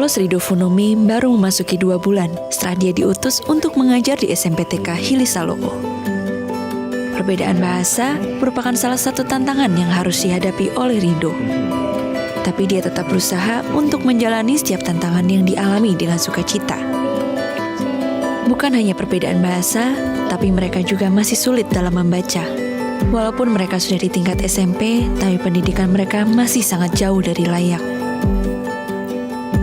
Apollos Rido Funomi baru memasuki 2 bulan setelah dia diutus untuk mengajar di SMP TK Hilisalo'o. Perbedaan bahasa merupakan salah satu tantangan yang harus dihadapi oleh Rido. Tapi dia tetap berusaha untuk menjalani setiap tantangan yang dialami dengan sukacita. Bukan hanya perbedaan bahasa, tapi mereka juga masih sulit dalam membaca. Walaupun mereka sudah di tingkat SMP, tapi pendidikan mereka masih sangat jauh dari layak.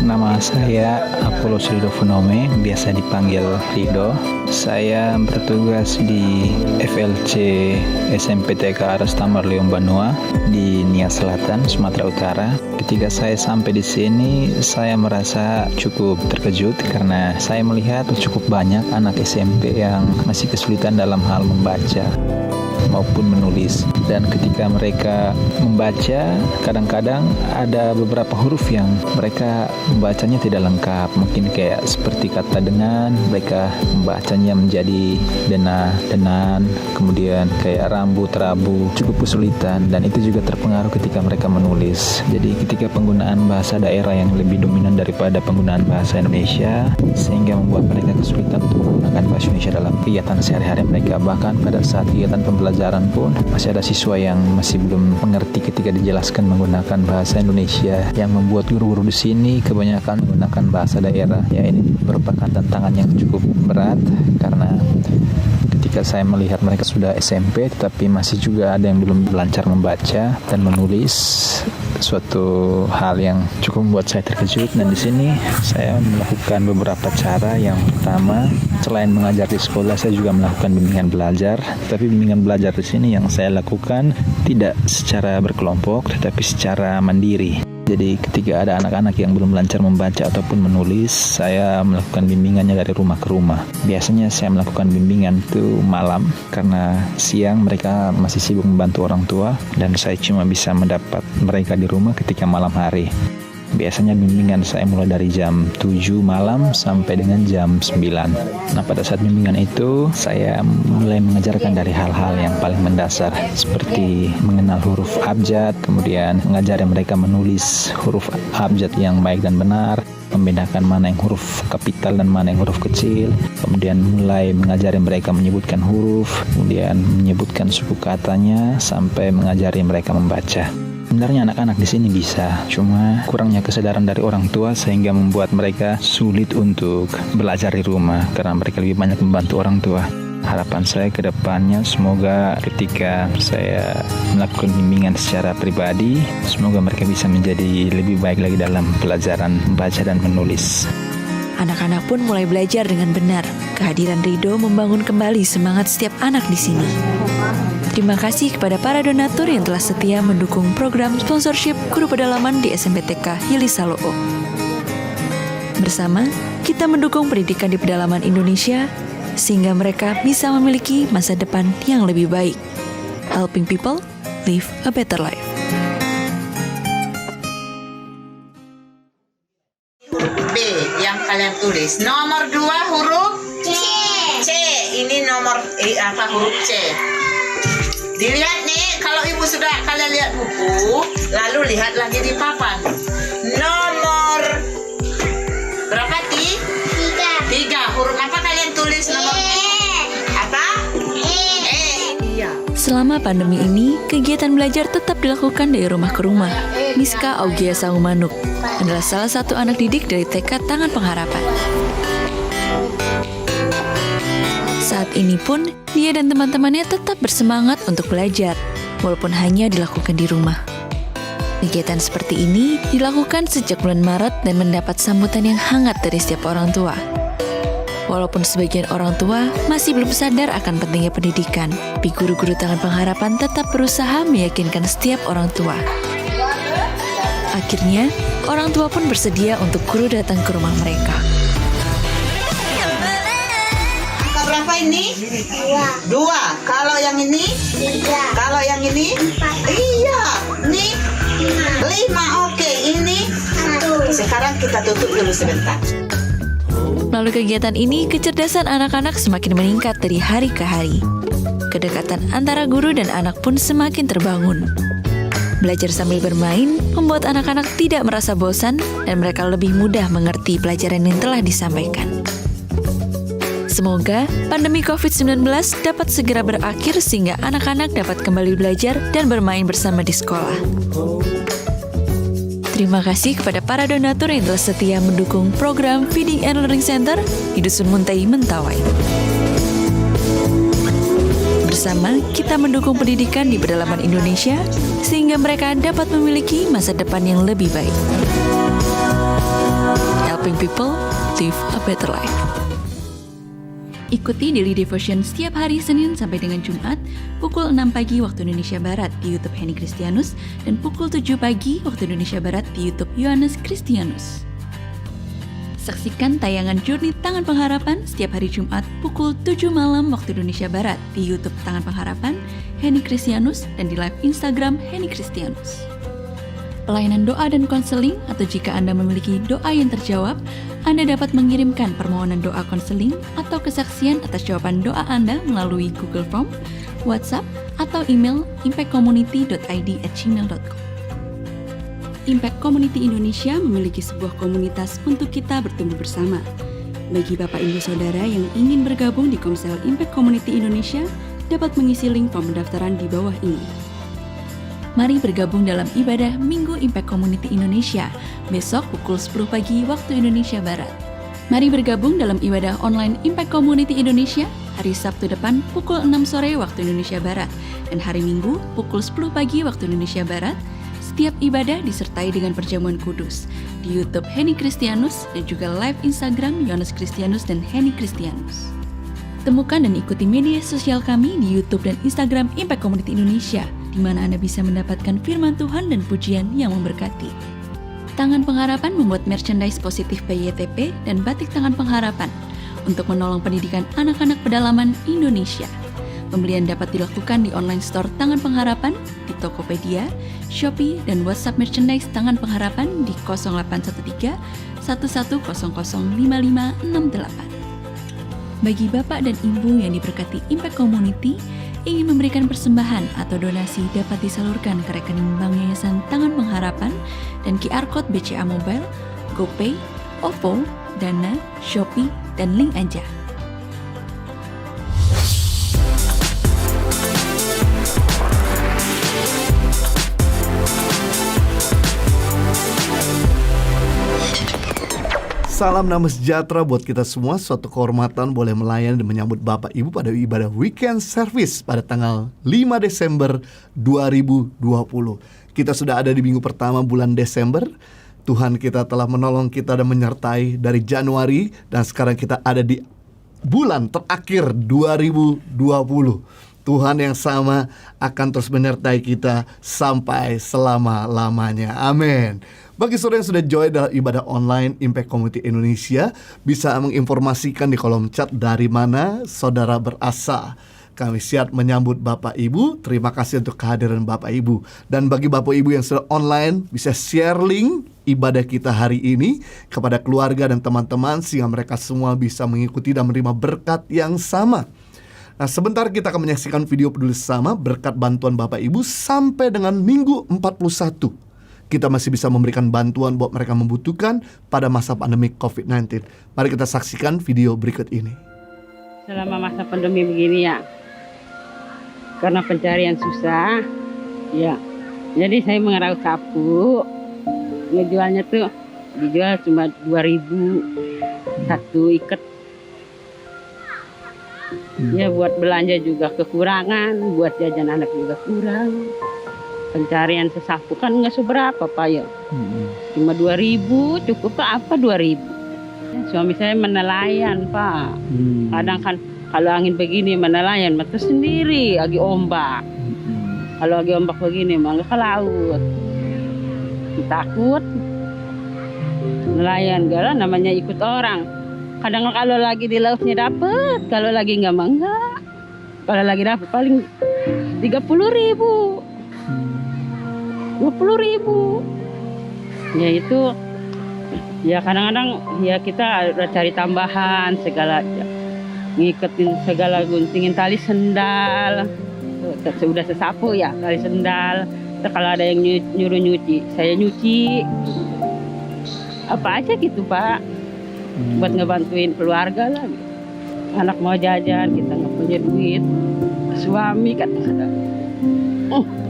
Nama saya Apollos Rido Funomi, biasa dipanggil Rido. Saya bertugas di FLC SMP TK Aras Tamar Leong Banua di Nia Selatan, Sumatera Utara. Ketika saya sampai di sini, saya merasa cukup terkejut karena saya melihat cukup banyak anak SMP yang masih kesulitan dalam hal membaca maupun menulis. Dan ketika mereka membaca, kadang-kadang ada beberapa huruf yang mereka membacanya tidak lengkap. Mungkin kayak seperti kata dengan, mereka membacanya menjadi dena, denan, kemudian kayak rambut, rabu, cukup kesulitan. Dan itu juga terpengaruh ketika mereka menulis. Jadi ketika penggunaan bahasa daerah yang lebih dominan daripada penggunaan bahasa Indonesia, sehingga membuat mereka kesulitan untuk menggunakan bahasa Indonesia dalam kegiatan sehari-hari mereka. Bahkan pada saat kegiatan pembelajaran pun masih ada siswa yang masih belum mengerti ketika dijelaskan menggunakan bahasa Indonesia, yang membuat guru-guru di sini kebanyakan menggunakan bahasa daerah. Ya, ini merupakan tantangan yang cukup berat karena ketika saya melihat mereka sudah SMP tetapi masih juga ada yang belum lancar membaca dan menulis, suatu hal yang cukup membuat saya terkejut. Dan di sini saya melakukan beberapa cara. Yang pertama, selain mengajar di sekolah, saya juga melakukan bimbingan belajar. Tapi bimbingan belajar di sini yang saya lakukan tidak secara berkelompok, tetapi secara mandiri. Jadi ketika ada anak-anak yang belum lancar membaca ataupun menulis, saya melakukan bimbingannya dari rumah ke rumah. Biasanya saya melakukan bimbingan itu malam, karena siang mereka masih sibuk membantu orang tua, dan saya cuma bisa mendapat mereka di rumah ketika malam hari. Biasanya bimbingan saya mulai dari jam 7 malam sampai dengan jam 9. Nah, pada saat bimbingan itu saya mulai mengajarkan dari hal-hal yang paling mendasar, seperti mengenal huruf abjad, kemudian mengajari mereka menulis huruf abjad yang baik dan benar, membedakan mana yang huruf kapital dan mana yang huruf kecil, kemudian mulai mengajari mereka menyebutkan huruf, kemudian menyebutkan suku katanya, sampai mengajari mereka membaca. Sebenarnya anak-anak di sini bisa, cuma kurangnya kesadaran dari orang tua sehingga membuat mereka sulit untuk belajar di rumah karena mereka lebih banyak membantu orang tua. Harapan saya ke depannya, semoga ketika saya melakukan bimbingan secara pribadi, semoga mereka bisa menjadi lebih baik lagi dalam pelajaran membaca dan menulis. Anak-anak pun mulai belajar dengan benar. Kehadiran Rido membangun kembali semangat setiap anak di sini. Terima kasih kepada para donatur yang telah setia mendukung program sponsorship guru pedalaman di SMP TK Hilisalo'o. Bersama, kita mendukung pendidikan di pedalaman Indonesia sehingga mereka bisa memiliki masa depan yang lebih baik. Helping people live a better life. Huruf B yang kalian tulis. Nomor 2 huruf C. C. Ini nomor huruf C. Dilihat nih, kalau ibu sudah kalian lihat buku, lalu lihat lagi di papan. Nomor berapa ti? 3. Huruf apa kalian tulis nomor? Apa? Iya. Selama pandemi ini, kegiatan belajar tetap dilakukan dari rumah ke rumah. Miska Augia Saumanuk adalah salah satu anak didik dari TK Tangan Pengharapan. Saat ini pun, dia dan teman-temannya tetap bersemangat untuk belajar, walaupun hanya dilakukan di rumah. Kegiatan seperti ini dilakukan sejak bulan Maret dan mendapat sambutan yang hangat dari setiap orang tua. Walaupun sebagian orang tua masih belum sadar akan pentingnya pendidikan, tapi guru-guru Tangan Pengharapan tetap berusaha meyakinkan setiap orang tua. Akhirnya, orang tua pun bersedia untuk guru datang ke rumah mereka. Berapa ini? 2. Kalau yang ini? 3. Kalau yang ini? 4. Iya. Ini 5. Oke, ini 1. Sekarang kita tutup dulu sebentar. Melalui kegiatan ini, kecerdasan anak-anak semakin meningkat dari hari ke hari. Kedekatan antara guru dan anak pun semakin terbangun. Belajar sambil bermain membuat anak-anak tidak merasa bosan dan mereka lebih mudah mengerti pelajaran yang telah disampaikan. Semoga pandemi COVID-19 dapat segera berakhir sehingga anak-anak dapat kembali belajar dan bermain bersama di sekolah. Terima kasih kepada para donatur yang telah setia mendukung program Feeding and Learning Center di Dusun Muntai, Mentawai. Bersama, kita mendukung pendidikan di pedalaman Indonesia sehingga mereka dapat memiliki masa depan yang lebih baik. Helping people live a better life. Ikuti Daily Devotion setiap hari Senin sampai dengan Jumat pukul 6 pagi waktu Indonesia Barat di YouTube Henny Kristianus dan pukul 7 pagi waktu Indonesia Barat di YouTube Yohanes Kristianus. Saksikan tayangan Journey Tangan Pengharapan setiap hari Jumat pukul 7 malam waktu Indonesia Barat di YouTube Tangan Pengharapan Henny Kristianus dan di live Instagram Henny Kristianus. Pelayanan doa dan konseling atau jika Anda memiliki doa yang terjawab, Anda dapat mengirimkan permohonan doa konseling atau kesaksian atas jawaban doa Anda melalui Google Form, WhatsApp, atau email impactcommunity.id@gmail.com. Impact Community Indonesia memiliki sebuah komunitas untuk kita bertumbuh bersama. Bagi Bapak Ibu Saudara yang ingin bergabung di Komsel Impact Community Indonesia, dapat mengisi link form pendaftaran di bawah ini. Mari bergabung dalam ibadah Minggu Impact Community Indonesia, besok pukul 10 pagi waktu Indonesia Barat. Mari bergabung dalam ibadah online Impact Community Indonesia, hari Sabtu depan pukul 6 sore waktu Indonesia Barat, dan hari Minggu pukul 10 pagi waktu Indonesia Barat. Setiap ibadah disertai dengan perjamuan kudus di YouTube Henny Kristianus dan juga live Instagram Yohanes Kristianus dan Henny Kristianus. Temukan dan ikuti media sosial kami di YouTube dan Instagram Impact Community Indonesia, di mana Anda bisa mendapatkan firman Tuhan dan pujian yang memberkati. Tangan Pengharapan membuat merchandise positif PYTP dan batik Tangan Pengharapan untuk menolong pendidikan anak-anak pedalaman Indonesia. Pembelian dapat dilakukan di online store Tangan Pengharapan, di Tokopedia, Shopee, dan WhatsApp merchandise Tangan Pengharapan di 0813 1100 5568. Bagi Bapak dan Ibu yang diberkati Impact Community, ingin memberikan persembahan atau donasi dapat disalurkan ke rekening Bank Yayasan Tangan Pengharapan dan QR Code BCA Mobile, GoPay, OVO, Dana, Shopee, dan link aja. Salam damai sejahtera buat kita semua. Suatu kehormatan boleh melayani dan menyambut Bapak Ibu pada ibadah weekend service pada tanggal 5 Desember 2020. Kita sudah ada di minggu pertama bulan Desember. Tuhan kita telah menolong kita dan menyertai dari Januari, dan sekarang kita ada di bulan terakhir 2020. Tuhan yang sama akan terus menyertai kita sampai selama-lamanya. Amin. Bagi saudara yang sudah join dalam ibadah online Impact Community Indonesia, bisa menginformasikan di kolom chat dari mana saudara berasal. Kami siap menyambut Bapak Ibu. Terima kasih untuk kehadiran Bapak Ibu. Dan bagi Bapak Ibu yang sudah online, bisa share link ibadah kita hari ini kepada keluarga dan teman-teman, sehingga mereka semua bisa mengikuti dan menerima berkat yang sama. Nah, sebentar kita akan menyaksikan video peduli sesama berkat bantuan Bapak Ibu sampai dengan minggu 41. Kita masih bisa memberikan bantuan buat mereka membutuhkan pada masa pandemi COVID-19. Mari kita saksikan video berikut ini. Selama masa pandemi begini ya, karena pencarian susah, ya, jadi saya mengerau sapu. Ngejualnya tuh dijual cuma 2.000 satu ikat. Ya buat belanja juga kekurangan, buat jajan anak juga kurang. Pencarian sesapu kan nggak seberapa Pak ya. Cuma 2.000, cukup ke apa 2.000? Suami saya menelayan Pak. Kadang kan kalau angin begini menelayan mati sendiri, lagi ombak. Kalau lagi ombak begini mah nggak ke laut. Takut nelayan gala namanya ikut orang. Kadang kalau lagi di lautnya dapet, kalau lagi nggak mah enggak. Kalau lagi dapet paling 30.000. 20.000. Ya itu, ya kadang-kadang ya kita udah cari tambahan segala, ngiketin segala, guntingin tali sendal. Sudah sesapu ya, tali sendal, Kalau ada yang nyuruh nyuci, saya nyuci. Apa aja gitu Pak, buat ngebantuin keluarga lah. Gitu. Anak mau jajan, kita nggak punya duit. Suami kan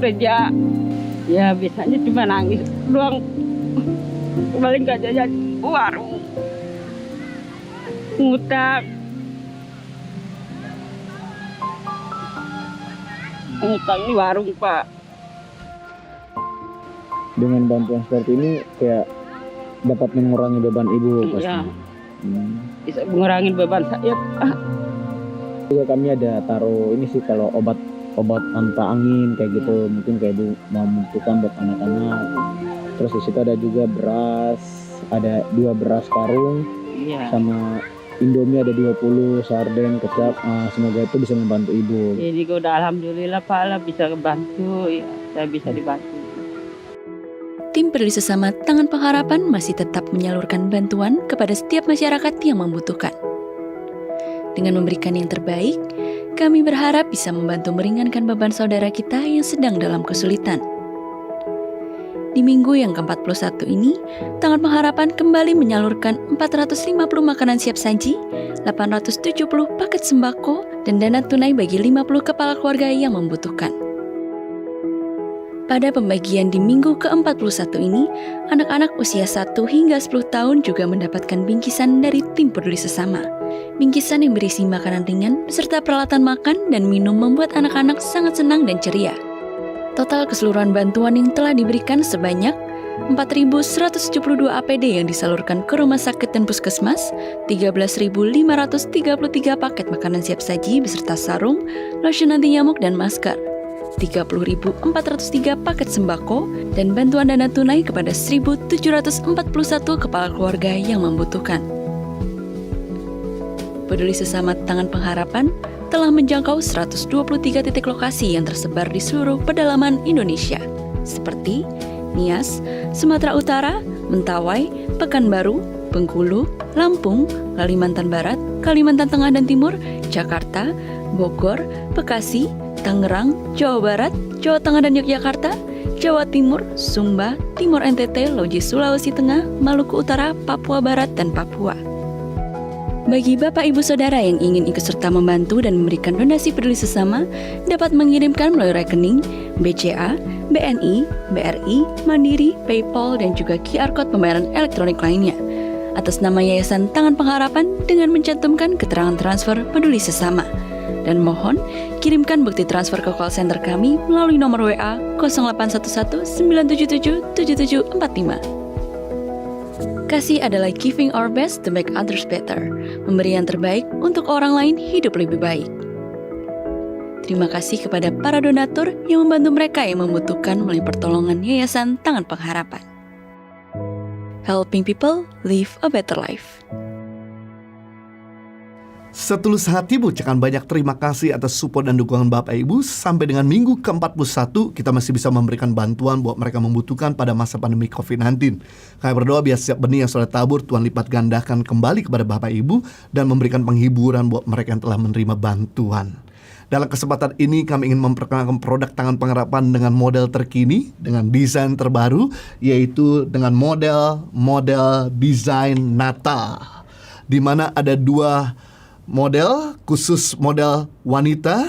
kerja, ya biasanya cuma nangis doang. Paling nggak jajan warung, ngutang di warung Pak. Dengan bantuan seperti ini kayak dapat mengurangi beban ibu pasti. Iya, bisa mengurangi beban saya Pak. Juga kami ada taruh ini sih kalau obat anti angin kayak gitu, mungkin kayak ibu mau membutuhkan buat anak-anak. Terus di situ ada juga beras, ada 2 beras karung, Iya. sama Indomie ada 20, sarden, kecap. Semoga itu bisa membantu ibu. Jadi gue udah alhamdulillah Pak lah bisa bantu, ya, saya bisa dibantu. Tim Peduli Sesama Tangan Pengharapan masih tetap menyalurkan bantuan kepada setiap masyarakat yang membutuhkan. Dengan memberikan yang terbaik, kami berharap bisa membantu meringankan beban saudara kita yang sedang dalam kesulitan. Di minggu yang ke-41 ini, Tangan Pengharapan kembali menyalurkan 450 makanan siap saji, 870 paket sembako, dan dana tunai bagi 50 kepala keluarga yang membutuhkan. Pada pembagian di minggu ke-41 ini, anak-anak usia 1 hingga 10 tahun juga mendapatkan bingkisan dari Tim Peduli Sesama. Bingkisan yang berisi makanan ringan beserta peralatan makan dan minum membuat anak-anak sangat senang dan ceria. Total keseluruhan bantuan yang telah diberikan sebanyak 4.172 APD yang disalurkan ke rumah sakit dan puskesmas, 13.533 paket makanan siap saji beserta sarung, lotion anti nyamuk dan masker, 30.403 paket sembako, dan bantuan dana tunai kepada 1.741 kepala keluarga yang membutuhkan. Peduli Sesama Tangan Pengharapan telah menjangkau 123 titik lokasi yang tersebar di seluruh pedalaman Indonesia, seperti Nias, Sumatera Utara, Mentawai, Pekanbaru, Bengkulu, Lampung, Kalimantan Barat, Kalimantan Tengah dan Timur, Jakarta, Bogor, Bekasi, Tangerang, Jawa Barat, Jawa Tengah dan Yogyakarta, Jawa Timur, Sumba, Timur NTT, Loji Sulawesi Tengah, Maluku Utara, Papua Barat, dan Papua. Bagi Bapak Ibu Saudara yang ingin ikut serta membantu dan memberikan donasi peduli sesama, dapat mengirimkan melalui rekening BCA, BNI, BRI, Mandiri, PayPal, dan juga QR Code pembayaran elektronik lainnya atas nama Yayasan Tangan Pengharapan dengan mencantumkan keterangan transfer peduli sesama. Dan mohon kirimkan bukti transfer ke call center kami melalui nomor WA 0811 977 7745. Kasih adalah giving our best to make others better, memberi yang terbaik untuk orang lain hidup lebih baik. Terima kasih kepada para donatur yang membantu mereka yang membutuhkan melalui pertolongan Yayasan Tangan Pengharapan. Helping people live a better life. Setulus hati Bu, ucapkan banyak terima kasih atas support dan dukungan Bapak Ibu. Sampai dengan minggu ke-41 kita masih bisa memberikan bantuan buat mereka membutuhkan pada masa pandemi COVID-19. Kami berdoa biar setiap benih yang sudah tabur Tuhan lipat gandakan kembali kepada Bapak Ibu dan memberikan penghiburan buat mereka yang telah menerima bantuan. Dalam kesempatan ini kami ingin memperkenalkan produk Tangan Pengharapan dengan model terkini, dengan desain terbaru, yaitu dengan model desain Natal, di mana ada 2 model, khusus model wanita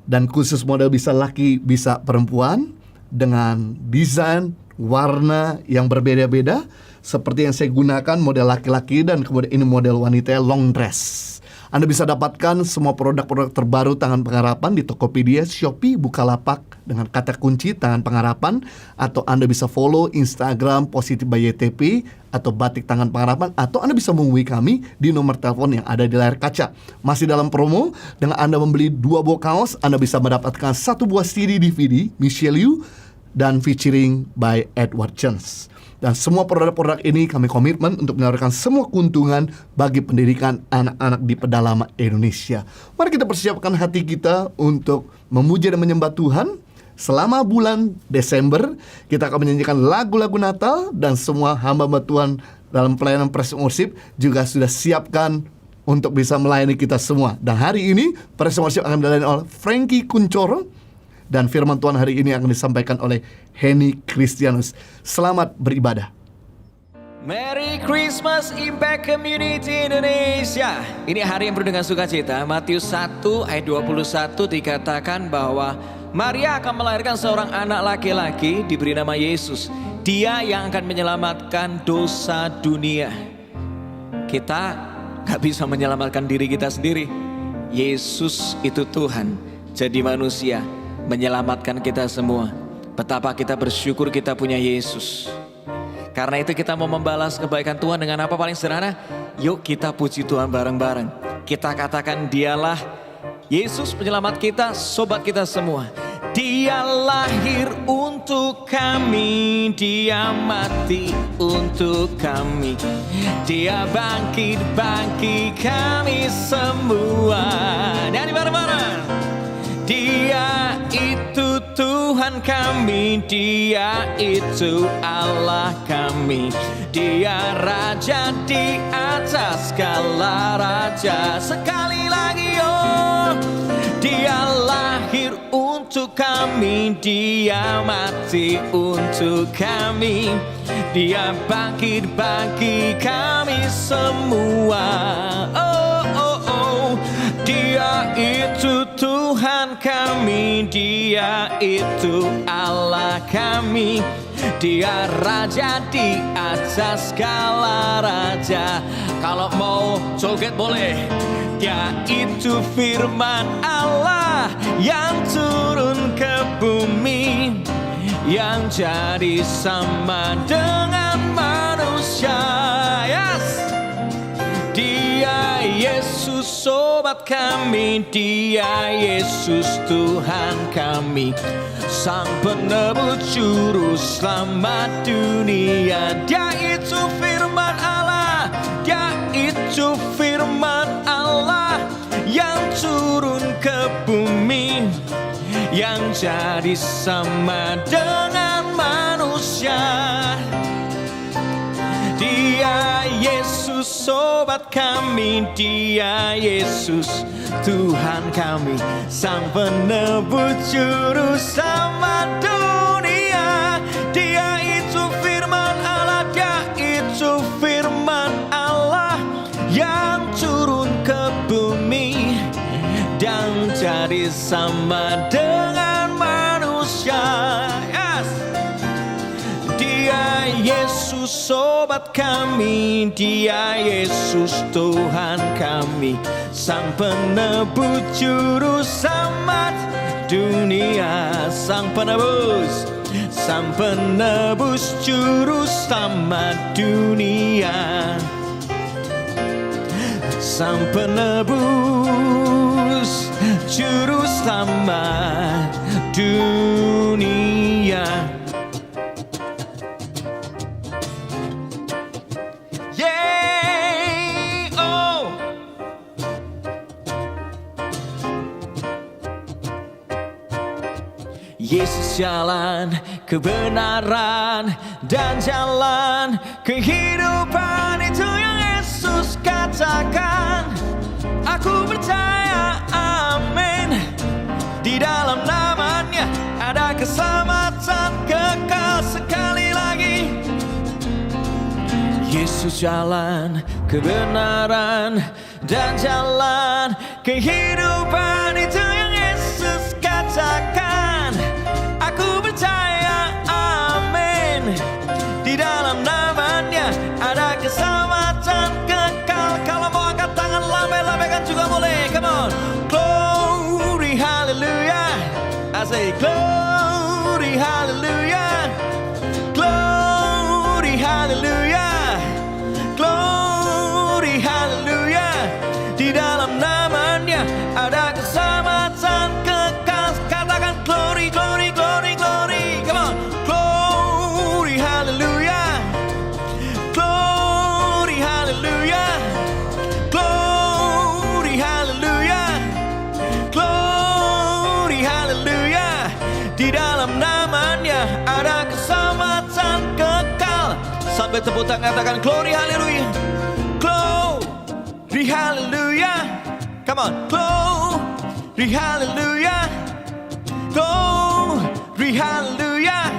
dan khusus model bisa laki bisa perempuan, dengan desain warna yang berbeda-beda seperti yang saya gunakan model laki-laki, dan kemudian ini model wanita long dress. Anda bisa dapatkan semua produk-produk terbaru Tangan Pengharapan di Tokopedia, Shopee, Bukalapak dengan kata kunci Tangan Pengharapan, atau Anda bisa follow Instagram Positif by YTP atau Batik Tangan Pengharapan, atau Anda bisa menghubungi kami di nomor telepon yang ada di layar kaca. Masih dalam promo, dengan Anda membeli 2 buah kaos, Anda bisa mendapatkan 1 buah CD DVD Michelle Yu dan featuring by Edward Jones. Dan semua produk-produk ini kami komitmen untuk menyalurkan semua keuntungan bagi pendidikan anak-anak di pedalaman Indonesia. Mari kita persiapkan hati kita untuk memuji dan menyembah Tuhan. Selama bulan Desember kita akan menyanyikan lagu-lagu Natal, dan semua hamba-hamba Tuhan dalam pelayanan Praise and Worship juga sudah siapkan untuk bisa melayani kita semua. Dan hari ini Praise and Worship akan dilayani oleh Frankie Kuncoro, Dan firman Tuhan hari ini akan disampaikan oleh Henny Christianus. Selamat beribadah. Merry Christmas Impact Community Indonesia. Ini hari yang penuh dengan sukacita. Matius 1 ayat 21 dikatakan bahwa Maria akan melahirkan seorang anak laki-laki diberi nama Yesus. Dia yang akan menyelamatkan dosa dunia. Kita gak bisa menyelamatkan diri kita sendiri. Yesus itu Tuhan jadi manusia, menyelamatkan kita semua. Betapa kita bersyukur kita punya Yesus. Karena itu kita mau membalas kebaikan Tuhan dengan apa paling sederhana? Yuk kita puji Tuhan bareng-bareng. Kita katakan dialah Yesus penyelamat kita, sobat kita semua. Dia lahir untuk kami, dia mati untuk kami, dia bangkit bagi kami semua. Nyanyi bareng-bareng. Dia itu Tuhan kami, dia itu Allah kami, dia Raja di atas segala raja. Sekali lagi oh, dia lahir untuk kami, dia mati untuk kami, dia bangkit bagi kami semua. Oh, oh, oh, dia itu Tuhan kami, dia itu Allah kami, dia Raja di atas segala raja. Kalau mau joget boleh. Dia itu firman Allah yang turun ke bumi, yang jadi sama dengan manusia. Yes. Dia Yesus sobat kami, dia Yesus Tuhan kami, Sang penebus juru selamat dunia. Dia itu firman Allah, dia itu firman Allah yang turun ke bumi, yang jadi sama dengan manusia. Dia Yesus sobat kami, dia Yesus Tuhan kami, Sang penebus juru selamat dunia. Dia itu firman Allah, dia itu firman Allah yang turun ke bumi dan jadi sama dengan manusia. Yes. Dia Yesus sobat kami, dia Yesus Tuhan kami, Sang penebus juru selamat dunia. Sang penebus, Sang penebus juru selamat dunia. Sang penebus juru selamat dunia. Yeay, oh. Yesus jalan kebenaran dan jalan kehidupan, itu yang Yesus katakan. Aku percaya, amin. Di dalam namanya ada keselamatan kekal. Sekali lagi, Yesus jalan kebenaran dan jalan kehidupan, itu yang Yesus katakan. Aku percaya, amin. Di dalam namanya ada keselamatan kekal. Kalau mau angkat tangan, lambai-lambaikan juga boleh. Come on. Glory, hallelujah. I say glory, hallelujah. Glory, hallelujah. Glory, hallelujah. Di dalam namanya ada keselamatan kekal. Katakan glory, glory, glory, glory. Come on. Glory, hallelujah. Glory, hallelujah. Glory, hallelujah. Glory, hallelujah. Di dalam namanya ada keselamatan kekal. Sampai tepuk tangan, katakan glory, hallelujah. Glory, hallelujah. Come on. Glory, hallelujah. Glory. Glory haleluya,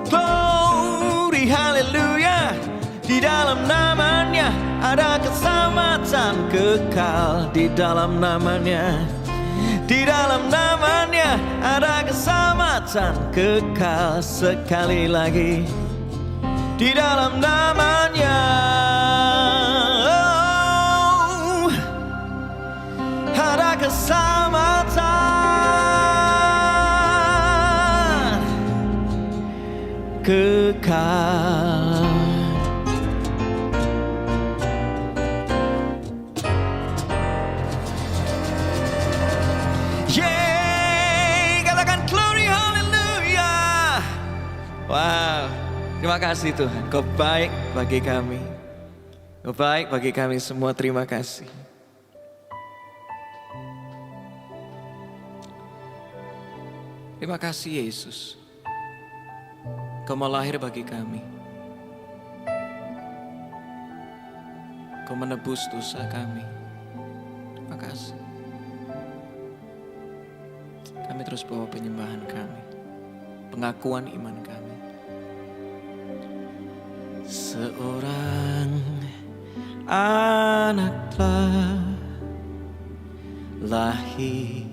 glory haleluya. Di dalam namanya ada keselamatan kekal. Di dalam namanya, di dalam namanya ada keselamatan kekal. Sekali lagi, di dalam namanya, oh, ada keselamatan kekal. Yeay, katakan glory hallelujah. Wow, terima kasih Tuhan, Kau baik bagi kami. Kau baik bagi kami semua, terima kasih. Terima kasih Yesus, Kau mau lahir bagi kami. Kau menebus dosa kami. Terima kasih. Kami terus bawa penyembahan kami, pengakuan iman kami. Seorang anak telah lahir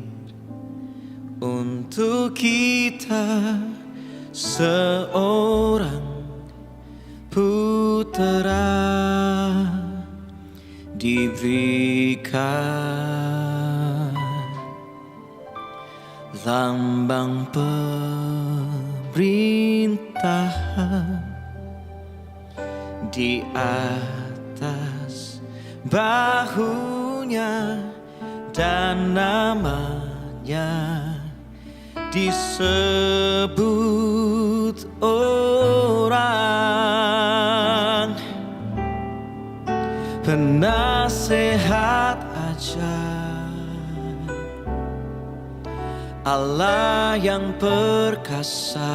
untuk kita, seorang putera diberikan, lambang pemerintahan di atas bahunya, dan namanya disebut orang penasehat ajaib, Allah yang perkasa,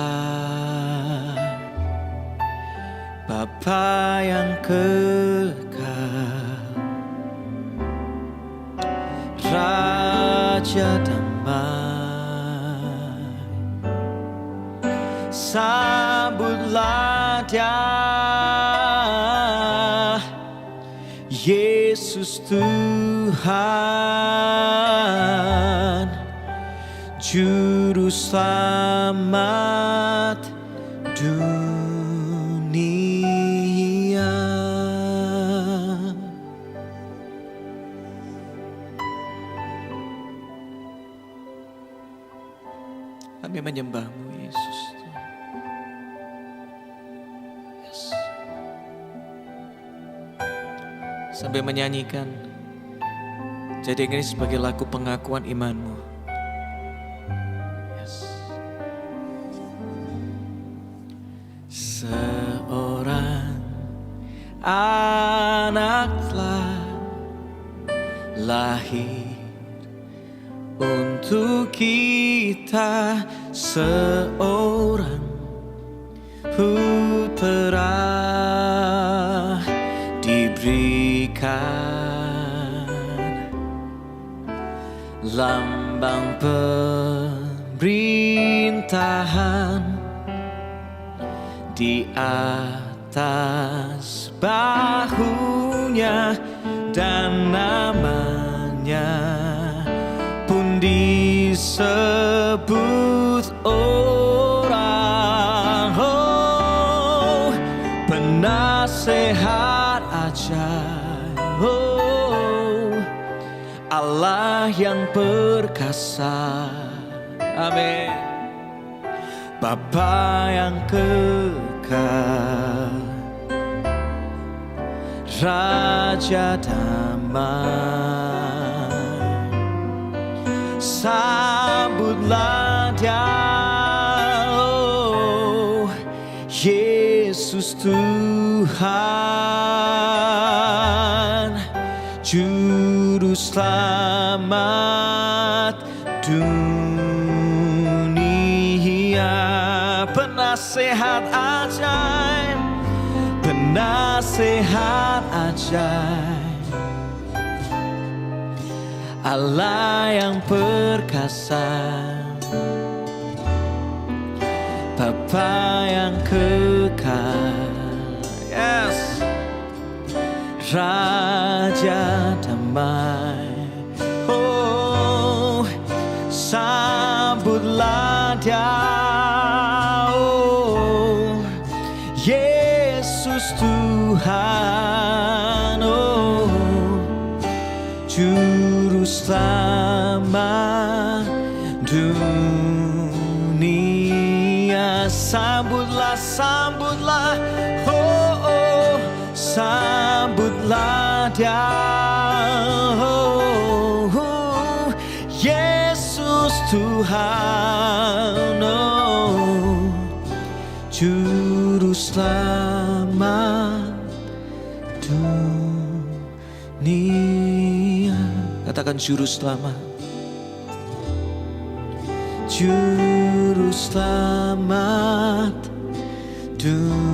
Bapa yang kekal, Raja damai. Sambutlah Dia, Yesus Tuhan, Juru Selamat dunia. Kami menyembah-Mu Yesus. Yes. Sambil menyanyikan, jadikan ini sebagai lagu pengakuan iman-Mu. Yes. Seorang anak telah lahir untuk kita, seorang putera diberikan, lambang pemerintahan di atas bahunya, dan namanya pun disebut orang, oh, penasehat ajaib, oh, Allah yang perkasa, amin, Bapa yang kekal, Raja damai. Sambutlah Dia, oh, Yesus Tuhan, Juru Selamat dunia. Penasehat ajaib, penasehat ajaib, Allah yang perkasa, apa yang kekal. Yes, Raja damai. Oh, sambutlah Dia. Oh, Yesus Tuhan. Oh, Juru Selamat dunia. Sambutlah, sambutlah. Oh, oh, sambutlah Dia. Oh, oh, Yesus Tuhan. Oh, Juru Selamat dunia. Katakan Juru Selamat. Juru Selamat dunia.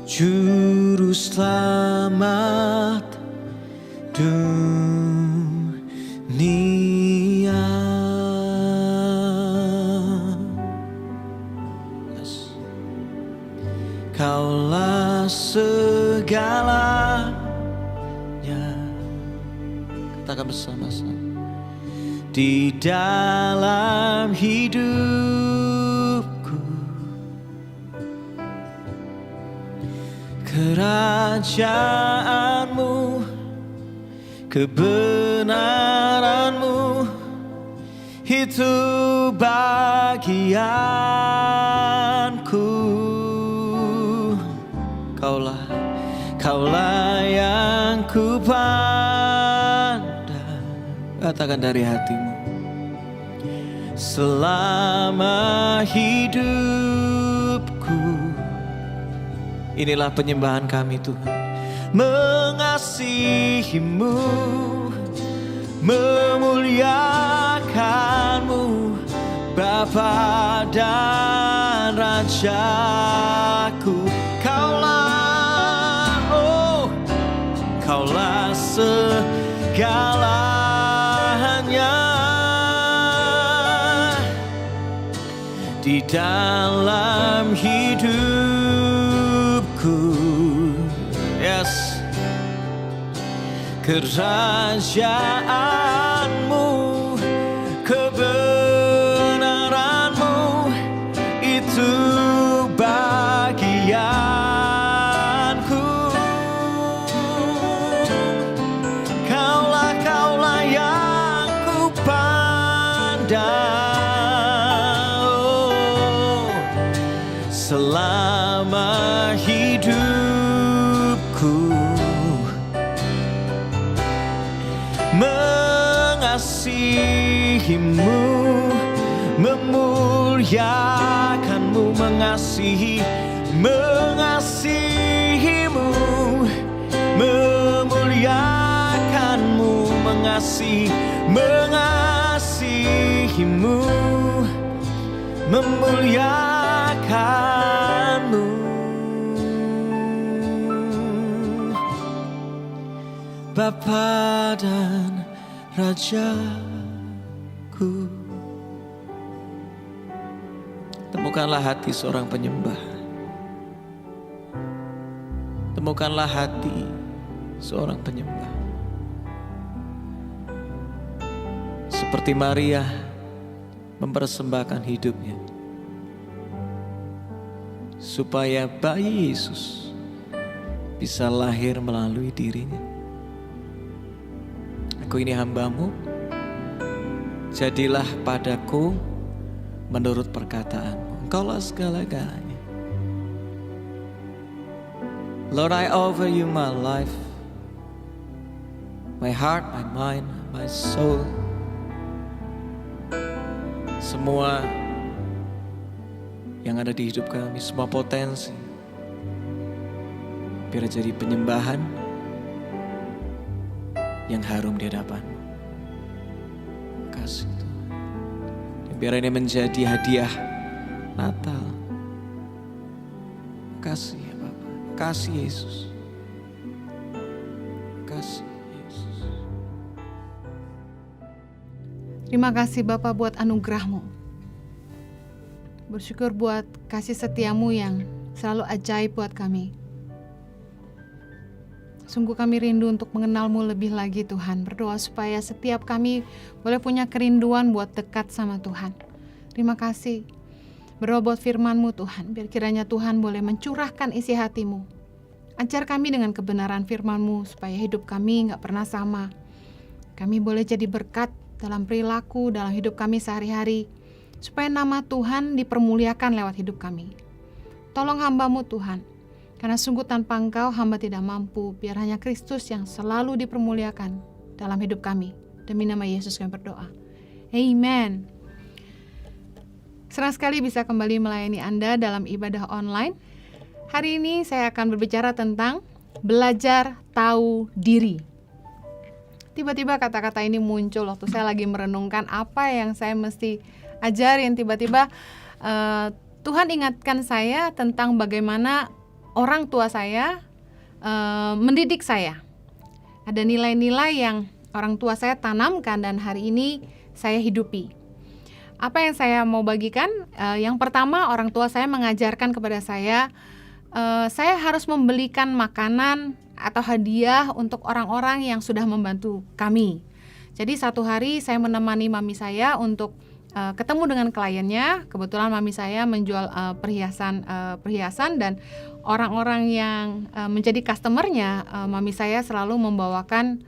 Juru Selamat dunia. Kaulah segalanya. Katakan bersama-sama. Di dalam hidupku, kerajaanmu, kebenaranmu, itu bagianku. Kaulah yang ku pandang. Katakan dari hatimu. Selama hidupku, inilah penyembahan kami Tuhan. Mengasihimu, memuliakanmu, Bapa dan Rajaku. Kaulah, oh, Kaulah segalanya di dalam hidupku. Yes, kerajaanmu, kebenaranmu, itu bagianku. Kaulah yang ku pandang. Oh, selama hidupku, mengasihimu, memuliakanmu, mengasihimu, memuliakanmu, mengasihimu, memuliakanmu. Bapa dan Rajaku. Temukanlah hati seorang penyembah. Temukanlah hati seorang penyembah. Seperti Maria mempersembahkan hidupnya supaya bayi Yesus bisa lahir melalui dirinya. Aku ini hamba-Mu, jadilah padaku menurut perkataan-Mu. Engkaulah segala-galanya. Lord, I offer You my life, my heart, my mind, my soul. Semua yang ada di hidup kami, semua potensi, biar jadi penyembahan yang harum di hadapan-Mu. Kasih Tuhan. Dan biar ini menjadi hadiah Natal. Kasih ya Bapa. Kasih Yesus. Kasih Yesus. Terima kasih Bapa buat anugerah-Mu. Bersyukur buat kasih setia-Mu yang selalu ajaib buat kami. Sungguh kami rindu untuk mengenal-Mu lebih lagi Tuhan. Berdoa supaya setiap kami boleh punya kerinduan buat dekat sama Tuhan. Terima kasih. Berdoa buat firman-Mu Tuhan. Biar kiranya Tuhan boleh mencurahkan isi hati-Mu. Ajar kami dengan kebenaran firman-Mu supaya hidup kami gak pernah sama. Kami boleh jadi berkat dalam perilaku, dalam hidup kami sehari-hari. Supaya nama Tuhan dipermuliakan lewat hidup kami. Tolong hamba-Mu Tuhan. Karena sungguh tanpa Engkau hamba tidak mampu. Biar hanya Kristus yang selalu dipermuliakan dalam hidup kami. Demi nama Yesus kami berdoa. Amen. Senang sekali bisa kembali melayani Anda dalam ibadah online. Hari ini saya akan berbicara tentang belajar tahu diri. Tiba-tiba kata-kata ini muncul waktu saya lagi merenungkan apa yang saya mesti ajarin. Tiba-tiba Tuhan ingatkan saya tentang bagaimana orang tua saya mendidik saya. Ada nilai-nilai yang orang tua saya tanamkan dan hari ini saya hidupi. Apa yang saya mau bagikan? Yang pertama, orang tua saya mengajarkan kepada saya harus membelikan makanan atau hadiah untuk orang-orang yang sudah membantu kami. Jadi satu hari saya menemani mami saya untuk ketemu dengan kliennya. Kebetulan mami saya menjual perhiasan dan orang-orang yang menjadi customernya, mami saya selalu membawakan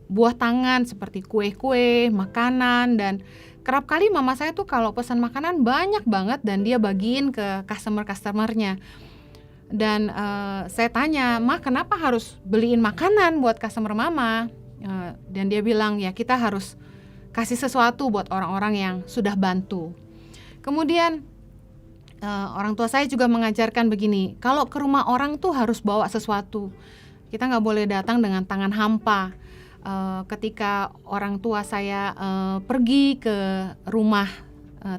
buah tangan seperti kue-kue, makanan, dan kerap kali mama saya tuh kalau pesan makanan banyak banget dan dia bagiin ke customer-customernya. Dan saya tanya, "Ma, kenapa harus beliin makanan buat customer mama?" Dan dia bilang, "Ya kita harus kasih sesuatu buat orang-orang yang sudah bantu." Kemudian orang tua saya juga mengajarkan begini, kalau ke rumah orang tuh harus bawa sesuatu. Kita nggak boleh datang dengan tangan hampa. Ketika orang tua saya pergi ke rumah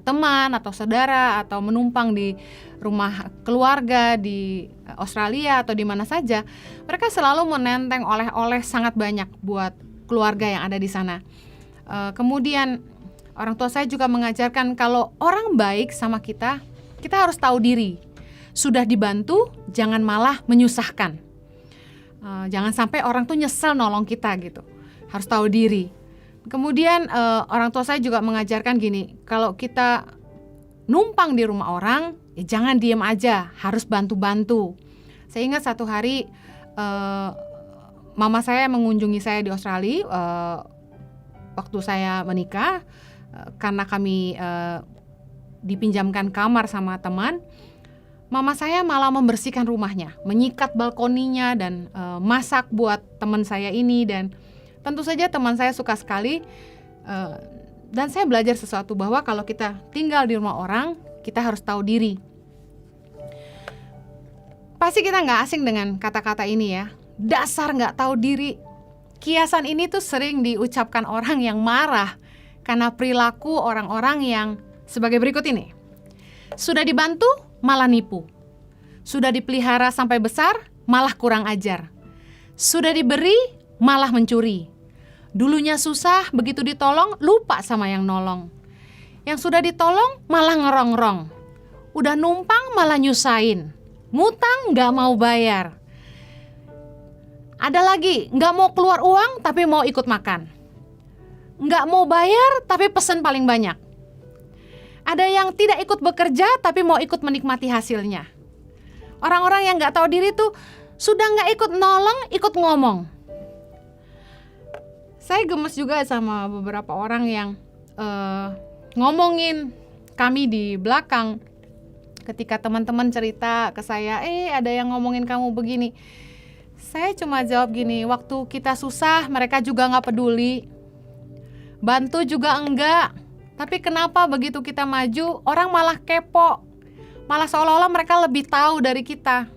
teman atau saudara atau menumpang di rumah keluarga di Australia atau di mana saja, mereka selalu menenteng oleh-oleh sangat banyak buat keluarga yang ada di sana. Kemudian orang tua saya juga mengajarkan kalau orang baik sama kita harus tahu diri. Sudah dibantu, jangan malah menyusahkan. Jangan sampai orang tuh nyesel nolong kita gitu. Harus tahu diri. Kemudian orang tua saya juga mengajarkan gini, kalau kita numpang di rumah orang, ya jangan diem aja, harus bantu-bantu. Saya ingat satu hari mama saya mengunjungi saya di Australia waktu saya menikah, karena kami dipinjamkan kamar sama teman. Mama saya malah membersihkan rumahnya, menyikat balkoninya dan masak buat teman saya ini. Dan tentu saja teman saya suka sekali. Dan saya belajar sesuatu bahwa kalau kita tinggal di rumah orang, kita harus tahu diri. Pasti kita nggak asing dengan kata-kata ini ya. Dasar nggak tahu diri. Kiasan ini tuh sering diucapkan orang yang marah karena perilaku orang-orang yang sebagai berikut ini. Sudah dibantu, malah nipu. Sudah dipelihara sampai besar, malah kurang ajar. Sudah diberi, malah mencuri. Dulunya susah, begitu ditolong, lupa sama yang nolong. Yang sudah ditolong, malah ngerongrong. Udah numpang, malah nyusahin. Ngutang, gak mau bayar. Ada lagi, gak mau keluar uang, tapi mau ikut makan. Gak mau bayar, tapi pesen paling banyak. Ada yang tidak ikut bekerja, tapi mau ikut menikmati hasilnya. Orang-orang yang gak tahu diri tuh sudah gak ikut nolong, ikut ngomong. Saya gemes juga sama beberapa orang yang ngomongin kami di belakang. Ketika teman-teman cerita ke saya, ada yang ngomongin kamu begini. Saya cuma jawab gini, waktu kita susah mereka juga gak peduli. Bantu juga enggak. Tapi kenapa begitu kita maju, orang malah kepo. Malah seolah-olah mereka lebih tahu dari kita.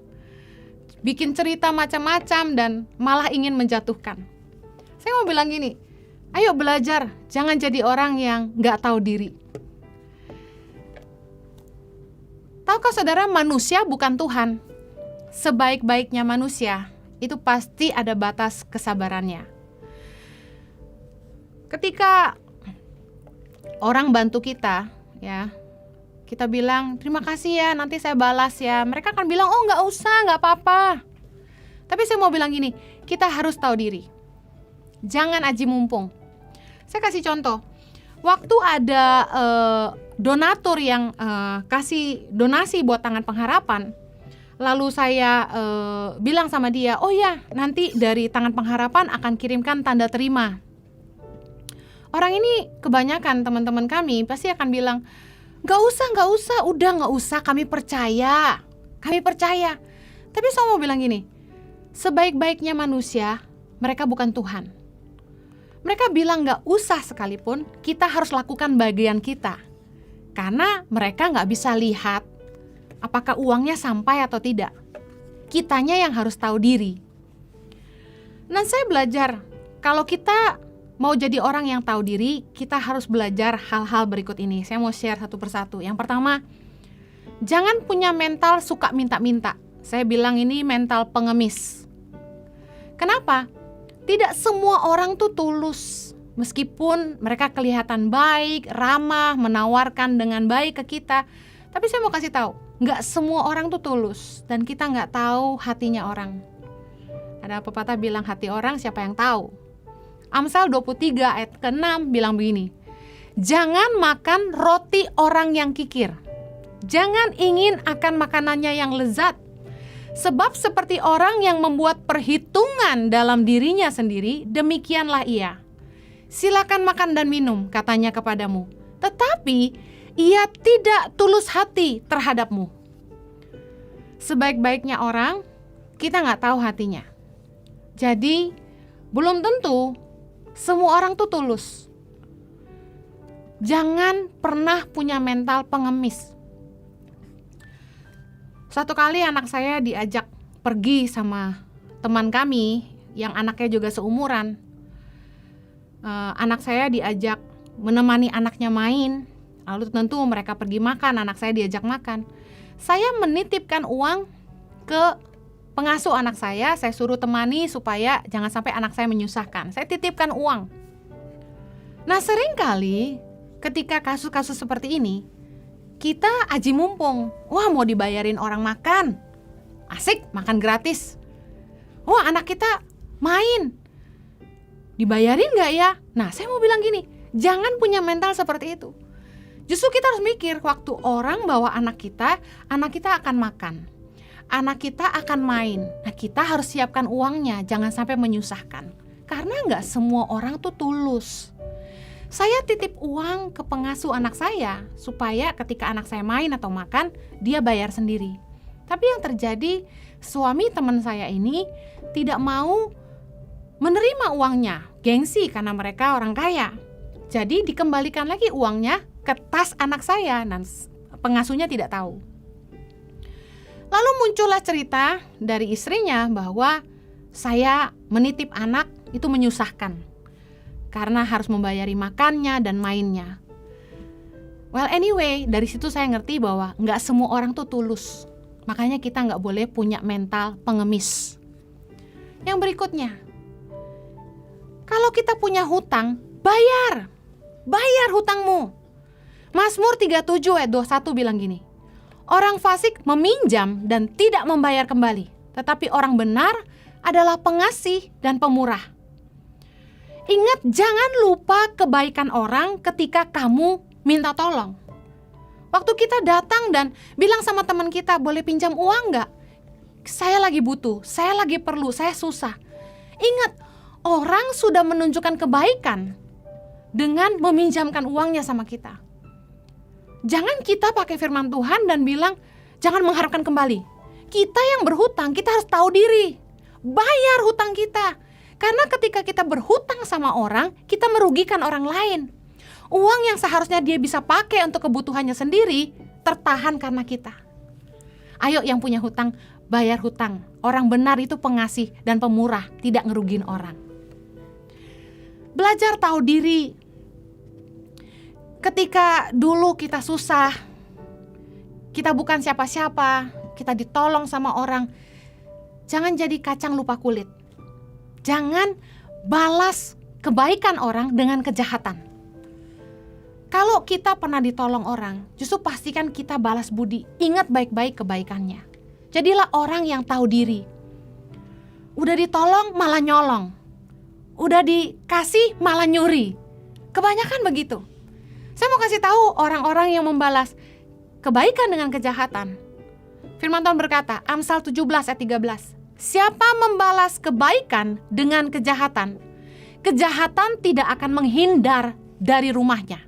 Bikin cerita macam-macam dan malah ingin menjatuhkan. Saya mau bilang gini, ayo belajar, jangan jadi orang yang gak tahu diri. Tahukah saudara, manusia bukan Tuhan. Sebaik-baiknya manusia, itu pasti ada batas kesabarannya. Ketika orang bantu kita, ya, kita bilang terima kasih ya, nanti saya balas ya. Mereka akan bilang oh nggak usah, nggak apa-apa. Tapi saya mau bilang gini, kita harus tahu diri. Jangan aji mumpung. Saya kasih contoh. Waktu ada donatur yang kasih donasi buat Tangan Pengharapan, lalu saya bilang sama dia, oh ya nanti dari Tangan Pengharapan akan kirimkan tanda terima. Orang ini kebanyakan teman-teman kami pasti akan bilang, gak usah, udah gak usah, kami percaya. Tapi saya mau bilang gini, sebaik-baiknya manusia, mereka bukan Tuhan. Mereka bilang gak usah sekalipun, kita harus lakukan bagian kita. Karena mereka gak bisa lihat apakah uangnya sampai atau tidak. Kitanya yang harus tahu diri. Dan saya belajar, kalau kita mau jadi orang yang tahu diri, kita harus belajar hal-hal berikut ini. Saya mau share satu persatu. Yang pertama, jangan punya mental suka minta-minta. Saya bilang ini mental pengemis. Kenapa? Tidak semua orang tuh tulus. Meskipun mereka kelihatan baik, ramah, menawarkan dengan baik ke kita. Tapi saya mau kasih tahu, nggak semua orang tuh tulus. Dan kita nggak tahu hatinya orang. Ada pepatah bilang hati orang siapa yang tahu. Amsal 23 ayat ke-6 bilang begini, jangan makan roti orang yang kikir. Jangan ingin akan makanannya yang lezat. Sebab seperti orang yang membuat perhitungan dalam dirinya sendiri, demikianlah ia. Silakan makan dan minum, katanya kepadamu. Tetapi ia tidak tulus hati terhadapmu. Sebaik-baiknya orang, kita nggak tahu hatinya. Jadi, belum tentu semua orang tuh tulus. Jangan pernah punya mental pengemis. Suatu kali anak saya diajak pergi sama teman kami yang anaknya juga seumuran. Anak saya diajak menemani anaknya main. Lalu tentu mereka pergi makan, anak saya diajak makan. Saya menitipkan uang ke pengasuh anak saya suruh temani supaya jangan sampai anak saya menyusahkan. Saya titipkan uang. Nah seringkali ketika kasus-kasus seperti ini, kita aji mumpung. Wah mau dibayarin orang makan. Asik, makan gratis. Wah anak kita main. Dibayarin gak ya? Nah saya mau bilang gini, jangan punya mental seperti itu. Justru kita harus mikir waktu orang bawa anak kita akan makan. Anak kita akan main. Nah kita harus siapkan uangnya, jangan sampai menyusahkan. Karena gak semua orang tuh tulus. Saya titip uang ke pengasuh anak saya supaya ketika anak saya main atau makan, dia bayar sendiri. Tapi yang terjadi, suami teman saya ini tidak mau menerima uangnya, gengsi karena mereka orang kaya. Jadi dikembalikan lagi uangnya ke tas anak saya, dan pengasuhnya tidak tahu. Lalu muncullah cerita dari istrinya bahwa saya menitip anak itu menyusahkan. Karena harus membayari makannya dan mainnya. Well anyway, dari situ saya ngerti bahwa nggak semua orang tuh tulus. Makanya kita nggak boleh punya mental pengemis. Yang berikutnya, kalau kita punya hutang, bayar hutangmu. Mazmur 37 ayat 21 bilang gini, orang fasik meminjam dan tidak membayar kembali, tetapi orang benar adalah pengasih dan pemurah. Ingat, jangan lupa kebaikan orang ketika kamu minta tolong. Waktu kita datang dan bilang sama teman kita, boleh pinjam uang nggak? Saya lagi butuh, saya lagi perlu, saya susah. Ingat, orang sudah menunjukkan kebaikan dengan meminjamkan uangnya sama kita. Jangan kita pakai firman Tuhan dan bilang, jangan mengharapkan kembali. Kita yang berhutang, kita harus tahu diri. Bayar hutang kita. Karena ketika kita berhutang sama orang, kita merugikan orang lain. Uang yang seharusnya dia bisa pakai untuk kebutuhannya sendiri, tertahan karena kita. Ayo yang punya hutang, bayar hutang. Orang benar itu pengasih dan pemurah, tidak ngerugin orang. Belajar tahu diri. Ketika dulu kita susah, kita bukan siapa-siapa, kita ditolong sama orang, jangan jadi kacang lupa kulit. Jangan balas kebaikan orang dengan kejahatan. Kalau kita pernah ditolong orang, justru pastikan kita balas budi. Ingat baik-baik kebaikannya. Jadilah orang yang tahu diri. Udah ditolong malah nyolong. Udah dikasih malah nyuri. Kebanyakan begitu. Saya mau kasih tahu orang-orang yang membalas kebaikan dengan kejahatan. Firman Tuhan berkata, Amsal 17 ayat 13. Siapa membalas kebaikan dengan kejahatan, kejahatan tidak akan menghindar dari rumahnya.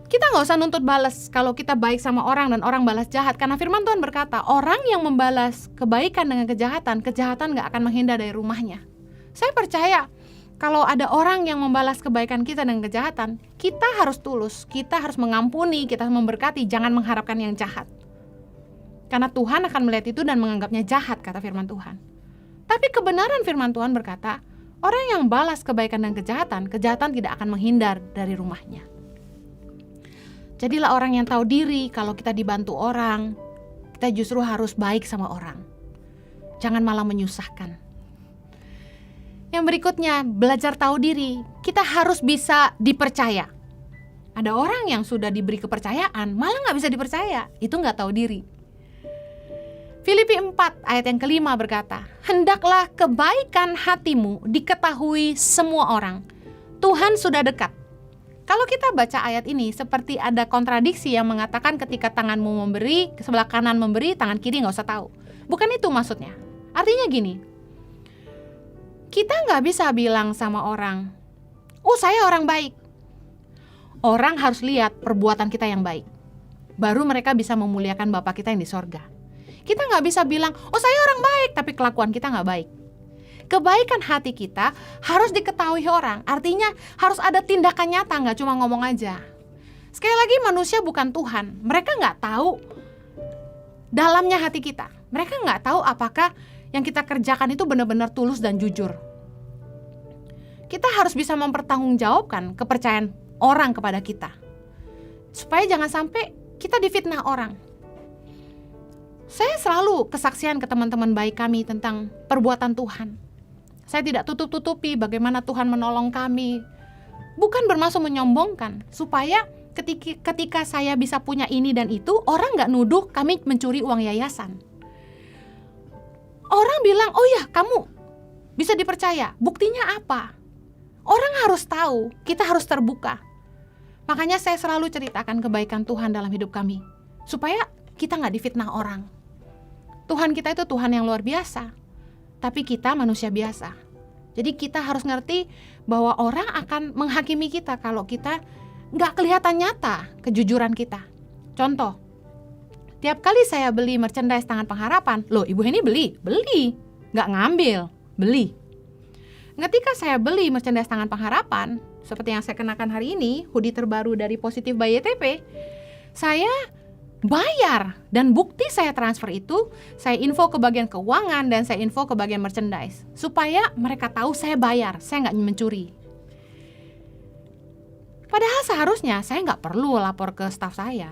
Kita gak usah nuntut balas kalau kita baik sama orang dan orang balas jahat. Karena firman Tuhan berkata, orang yang membalas kebaikan dengan kejahatan, kejahatan gak akan menghindar dari rumahnya. Saya percaya kalau ada orang yang membalas kebaikan kita dengan kejahatan, kita harus tulus, kita harus mengampuni, kita harus memberkati, jangan mengharapkan yang jahat. Karena Tuhan akan melihat itu dan menganggapnya jahat, kata firman Tuhan. Tapi kebenaran firman Tuhan berkata, orang yang balas kebaikan dan kejahatan, kejahatan tidak akan menghindar dari rumahnya. Jadilah orang yang tahu diri. Kalau kita dibantu orang, kita justru harus baik sama orang. Jangan malah menyusahkan. Yang berikutnya, belajar tahu diri. Kita harus bisa dipercaya. Ada orang yang sudah diberi kepercayaan, malah gak bisa dipercaya. Itu gak tahu diri. Filipi 4 ayat yang kelima berkata, hendaklah kebaikan hatimu diketahui semua orang. Tuhan sudah dekat. Kalau kita baca ayat ini seperti ada kontradiksi yang mengatakan ketika tanganmu memberi, sebelah kanan memberi, tangan kiri gak usah tahu. Bukan itu maksudnya. Artinya gini, kita gak bisa bilang sama orang, oh saya orang baik. Orang harus lihat perbuatan kita yang baik. Baru mereka bisa memuliakan Bapa kita yang di sorga. Kita gak bisa bilang, oh saya orang baik, tapi kelakuan kita gak baik. Kebaikan hati kita harus diketahui orang. Artinya harus ada tindakan nyata, gak cuma ngomong aja. Sekali lagi, manusia bukan Tuhan. Mereka gak tahu dalamnya hati kita. Mereka gak tahu apakah yang kita kerjakan itu benar-benar tulus dan jujur. Kita harus bisa mempertanggungjawabkan kepercayaan orang kepada kita. Supaya jangan sampai kita difitnah orang. Saya selalu kesaksian ke teman-teman baik kami tentang perbuatan Tuhan. Saya tidak tutup-tutupi bagaimana Tuhan menolong kami. Bukan bermaksud menyombongkan, supaya ketika saya bisa punya ini dan itu, orang gak nuduh kami mencuri uang yayasan. Orang bilang, oh ya kamu bisa dipercaya. Buktinya apa? Orang harus tahu, kita harus terbuka. Makanya saya selalu ceritakan kebaikan Tuhan dalam hidup kami, supaya kita gak difitnah orang. Tuhan kita itu Tuhan yang luar biasa, tapi kita manusia biasa. Jadi kita harus ngerti bahwa orang akan menghakimi kita kalau kita gak kelihatan nyata kejujuran kita. Contoh, tiap kali saya beli merchandise Tangan Pengharapan, loh Ibu Heni beli, gak ngambil, beli. Ketika saya beli merchandise Tangan Pengharapan, seperti yang saya kenakan hari ini, hoodie terbaru dari Positif by YTP, saya bayar, dan bukti saya transfer itu saya info ke bagian keuangan dan saya info ke bagian merchandise supaya mereka tahu saya bayar, saya nggak mencuri. Padahal seharusnya saya nggak perlu lapor ke staf saya,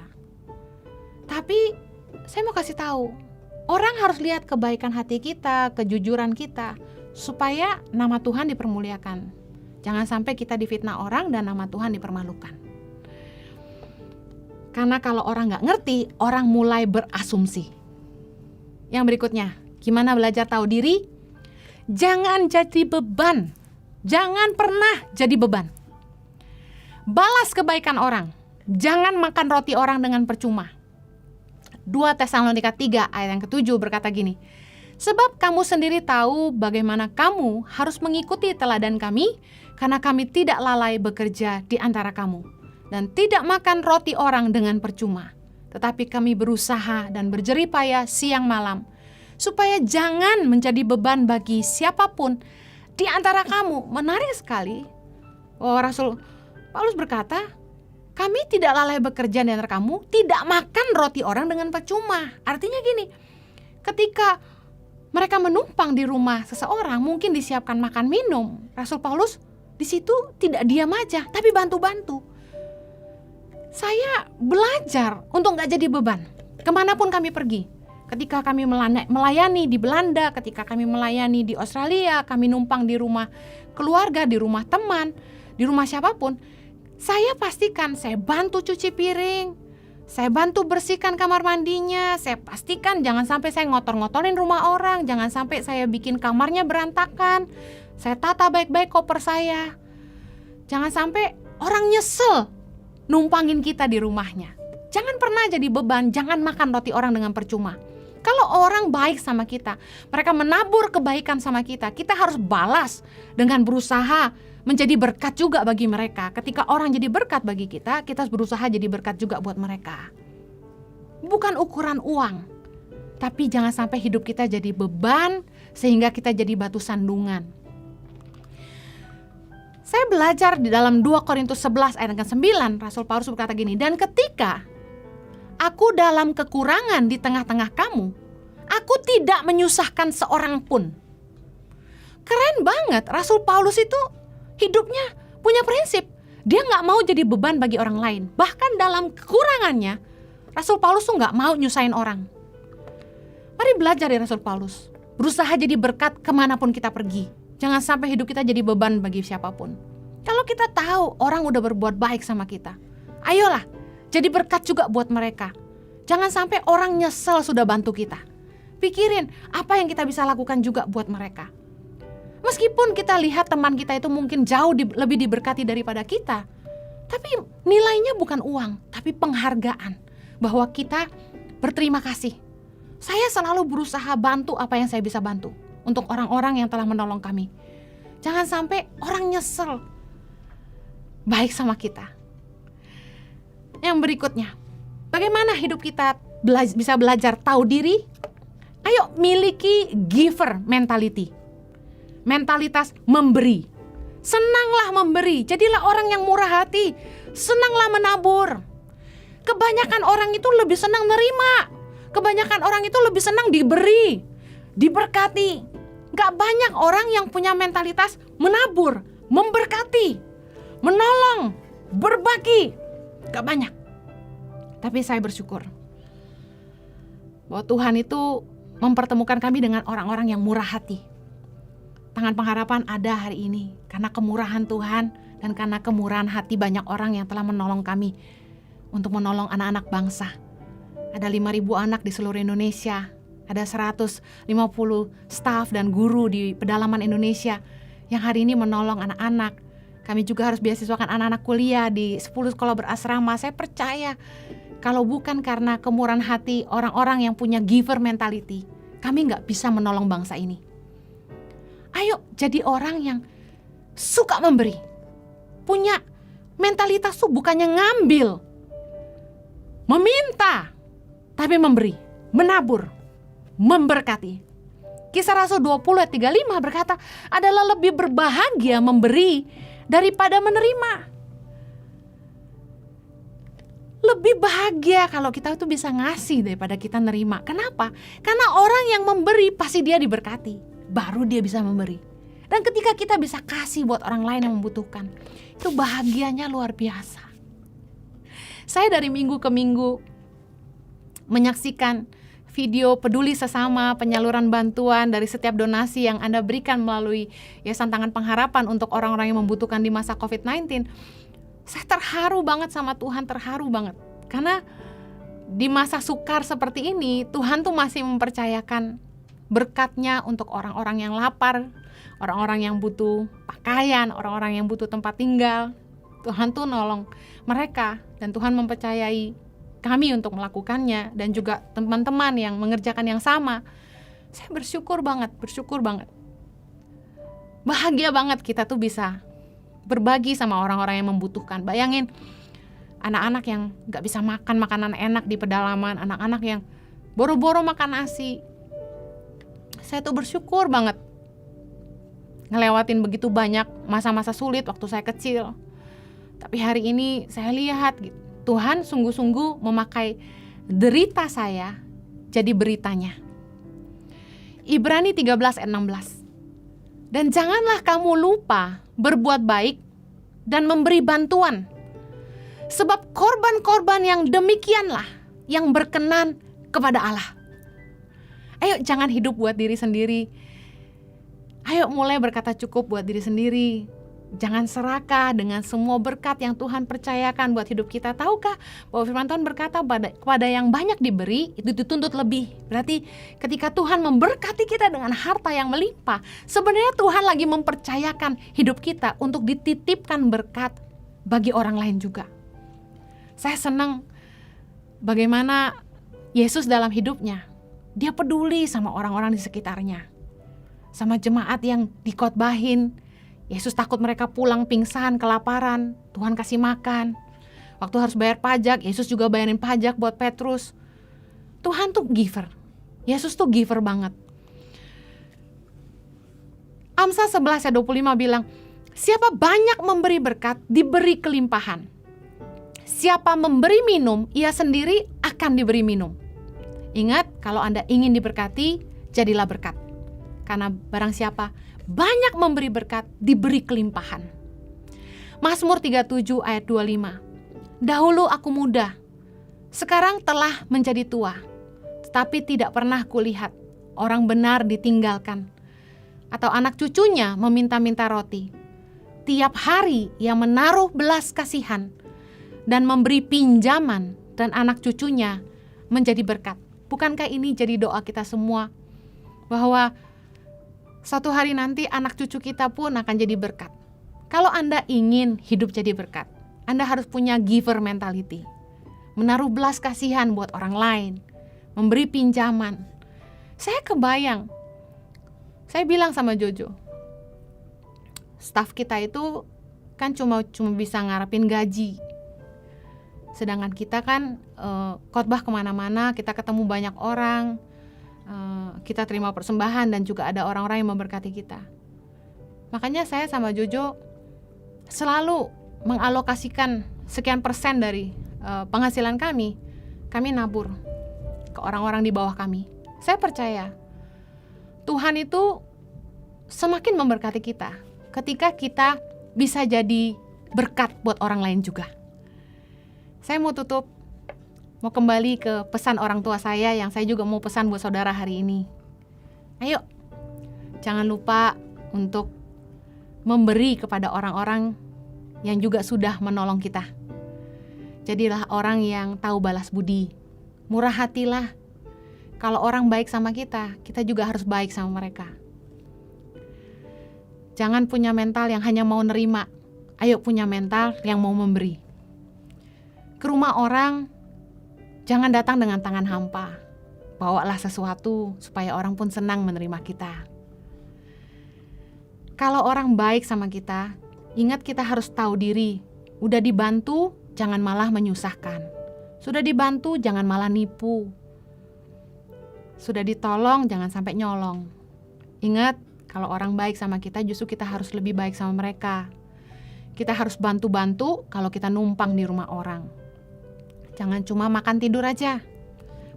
tapi saya mau kasih tahu, orang harus lihat kebaikan hati kita, kejujuran kita, supaya nama Tuhan dipermuliakan. Jangan sampai kita difitnah orang dan nama Tuhan dipermalukan. Karena kalau orang gak ngerti, orang mulai berasumsi. Yang berikutnya, gimana belajar tahu diri? Jangan jadi beban. Jangan pernah jadi beban. Balas kebaikan orang. Jangan makan roti orang dengan percuma. 2 Tesalonika 3 ayat yang ke-7 berkata gini, sebab kamu sendiri tahu bagaimana kamu harus mengikuti teladan kami, karena kami tidak lalai bekerja di antara kamu. Dan tidak makan roti orang dengan percuma, tetapi kami berusaha dan berjerih payah siang malam, supaya jangan menjadi beban bagi siapapun di antara kamu. Menarik sekali. Rasul Paulus berkata, kami tidak lalai bekerja di antara kamu, tidak makan roti orang dengan percuma. Artinya gini, ketika mereka menumpang di rumah seseorang, mungkin disiapkan makan minum, Rasul Paulus di situ tidak diam aja, tapi bantu-bantu. Saya belajar untuk gak jadi beban kemanapun kami pergi. Ketika kami melayani di Belanda, ketika kami melayani di Australia, kami numpang di rumah keluarga, di rumah teman, di rumah siapapun, Saya pastikan saya bantu cuci piring, saya bantu bersihkan kamar mandinya, saya pastikan jangan sampai saya ngotor-ngotorin rumah orang, jangan sampai saya bikin kamarnya berantakan, saya tata baik-baik koper saya. Jangan sampai orang nyesel numpangin kita di rumahnya. Jangan pernah jadi beban, jangan makan roti orang dengan percuma. Kalau orang baik sama kita, mereka menabur kebaikan sama kita, kita harus balas dengan berusaha menjadi berkat juga bagi mereka. Ketika orang jadi berkat bagi kita, kita harus berusaha jadi berkat juga buat mereka. Bukan ukuran uang, tapi jangan sampai hidup kita jadi beban sehingga kita jadi batu sandungan. Saya belajar di dalam 2 Korintus 11 ayat 9, Rasul Paulus berkata gini, dan ketika aku dalam kekurangan di tengah-tengah kamu, aku tidak menyusahkan seorang pun. Keren banget, Rasul Paulus itu hidupnya punya prinsip. Dia gak mau jadi beban bagi orang lain. Bahkan dalam kekurangannya, Rasul Paulus tuh gak mau nyusahin orang. Mari belajar dari Rasul Paulus. Berusaha jadi berkat kemanapun kita pergi. Jangan sampai hidup kita jadi beban bagi siapapun. Kalau kita tahu orang udah berbuat baik sama kita, ayolah jadi berkat juga buat mereka. Jangan sampai orang nyesel sudah bantu kita. Pikirin apa yang kita bisa lakukan juga buat mereka. Meskipun kita lihat teman kita itu mungkin jauh lebih diberkati daripada kita, tapi nilainya bukan uang, tapi penghargaan. Bahwa kita berterima kasih. Saya selalu berusaha bantu apa yang saya bisa bantu untuk orang-orang yang telah menolong kami. Jangan sampai orang nyesel baik sama kita. Yang berikutnya, bagaimana hidup kita bisa belajar tahu diri? Ayo miliki giver mentality. Mentalitas memberi. Senanglah memberi. Jadilah orang yang murah hati. Senanglah menabur. Kebanyakan orang itu lebih senang nerima. Kebanyakan orang itu lebih senang diberi, diberkati. Gak banyak orang yang punya mentalitas menabur, memberkati, menolong, berbagi. Gak banyak. Tapi saya bersyukur bahwa Tuhan itu mempertemukan kami dengan orang-orang yang murah hati. Tangan Pengharapan ada hari ini karena kemurahan Tuhan dan karena kemurahan hati banyak orang yang telah menolong kami untuk menolong anak-anak bangsa. Ada 5.000 anak di seluruh Indonesia. Ada 150 staf dan guru di pedalaman Indonesia yang hari ini menolong anak-anak. Kami juga harus beasiswakan anak-anak kuliah di 10 sekolah berasrama. Saya percaya kalau bukan karena kemurahan hati orang-orang yang punya giver mentality, kami gak bisa menolong bangsa ini. Ayo jadi orang yang suka memberi. Punya mentalitas tuh bukannya ngambil, meminta, tapi memberi, menabur, memberkati. Kisah Rasul 20 ayat 35 berkata, adalah lebih berbahagia memberi daripada menerima. Lebih bahagia kalau kita itu bisa ngasih daripada kita nerima. Kenapa? Karena orang yang memberi pasti dia diberkati, baru dia bisa memberi. Dan ketika kita bisa kasih buat orang lain yang membutuhkan, itu bahagianya luar biasa. Saya dari minggu ke minggu menyaksikan video peduli sesama, penyaluran bantuan dari setiap donasi yang Anda berikan melalui Yayasan Tangan Pengharapan untuk orang-orang yang membutuhkan di masa COVID-19. Saya terharu banget sama Tuhan, terharu banget. Karena di masa sukar seperti ini, Tuhan tuh masih mempercayakan berkat-Nya untuk orang-orang yang lapar, orang-orang yang butuh pakaian, orang-orang yang butuh tempat tinggal. Tuhan tuh nolong mereka dan Tuhan mempercayai kami untuk melakukannya dan juga teman-teman yang mengerjakan yang sama. Saya bersyukur banget. Bahagia banget kita tuh bisa berbagi sama orang-orang yang membutuhkan. Bayangin anak-anak yang gak bisa makan makanan enak di pedalaman, anak-anak yang boro-boro makan nasi. Saya tuh bersyukur banget ngelewatin begitu banyak masa-masa sulit waktu saya kecil. Tapi hari ini saya lihat gitu, Tuhan sungguh-sungguh memakai derita saya jadi beritanya. Ibrani 13 ayat 16. Dan janganlah kamu lupa berbuat baik dan memberi bantuan. Sebab korban-korban yang demikianlah yang berkenan kepada Allah. Ayo jangan hidup buat diri sendiri. Ayo mulai berkata cukup buat diri sendiri. Jangan serakah dengan semua berkat yang Tuhan percayakan buat hidup kita. Tahukah bahwa firman Tuhan berkata kepada yang banyak diberi, itu dituntut lebih. Berarti ketika Tuhan memberkati kita dengan harta yang melimpah, sebenarnya Tuhan lagi mempercayakan hidup kita untuk dititipkan berkat bagi orang lain juga. Saya senang bagaimana Yesus dalam hidupnya, dia peduli sama orang-orang di sekitarnya. Sama jemaat yang dikotbahin, Yesus takut mereka pulang pingsan, kelaparan, Tuhan kasih makan. Waktu harus bayar pajak, Yesus juga bayarin pajak buat Petrus. Tuhan tuh giver. Yesus tuh giver banget. Amsal 11 ayat 25 bilang, siapa banyak memberi berkat, diberi kelimpahan. Siapa memberi minum, ia sendiri akan diberi minum. Ingat, kalau Anda ingin diberkati, jadilah berkat. Karena barang siapa banyak memberi berkat, diberi kelimpahan. Mazmur 37 ayat 25. Dahulu aku muda, sekarang telah menjadi tua, tetapi tidak pernah kulihat orang benar ditinggalkan, atau anak cucunya meminta-minta roti. Tiap hari ia menaruh belas kasihan dan memberi pinjaman, dan anak cucunya menjadi berkat. Bukankah ini jadi doa kita semua? Bahwa suatu hari nanti anak cucu kita pun akan jadi berkat. Kalau Anda ingin hidup jadi berkat, Anda harus punya giver mentality. Menaruh belas kasihan buat orang lain, memberi pinjaman. Saya kebayang, saya bilang sama Jojo, staf kita itu kan cuma bisa ngarepin gaji. Sedangkan kita kan khotbah kemana-mana, kita ketemu banyak orang, kita terima persembahan dan juga ada orang-orang yang memberkati kita. Makanya saya sama Jojo selalu mengalokasikan sekian persen dari penghasilan kami nabur ke orang-orang di bawah kami. Saya percaya Tuhan itu semakin memberkati kita ketika kita bisa jadi berkat buat orang lain juga. Saya mau tutup, mau kembali ke pesan orang tua saya yang saya juga mau pesan buat saudara hari ini. Ayo, jangan lupa untuk memberi kepada orang-orang yang juga sudah menolong kita. Jadilah orang yang tahu balas budi. Murah hatilah. Kalau orang baik sama kita, kita juga harus baik sama mereka. Jangan punya mental yang hanya mau nerima. Ayo punya mental yang mau memberi. Ke rumah orang, jangan datang dengan tangan hampa. Bawalah sesuatu supaya orang pun senang menerima kita. Kalau orang baik sama kita, ingat kita harus tahu diri. Udah dibantu, jangan malah menyusahkan. Sudah dibantu, jangan malah nipu. Sudah ditolong, jangan sampai nyolong. Ingat, kalau orang baik sama kita, justru kita harus lebih baik sama mereka. Kita harus bantu-bantu kalau kita numpang di rumah orang. Jangan cuma makan tidur aja.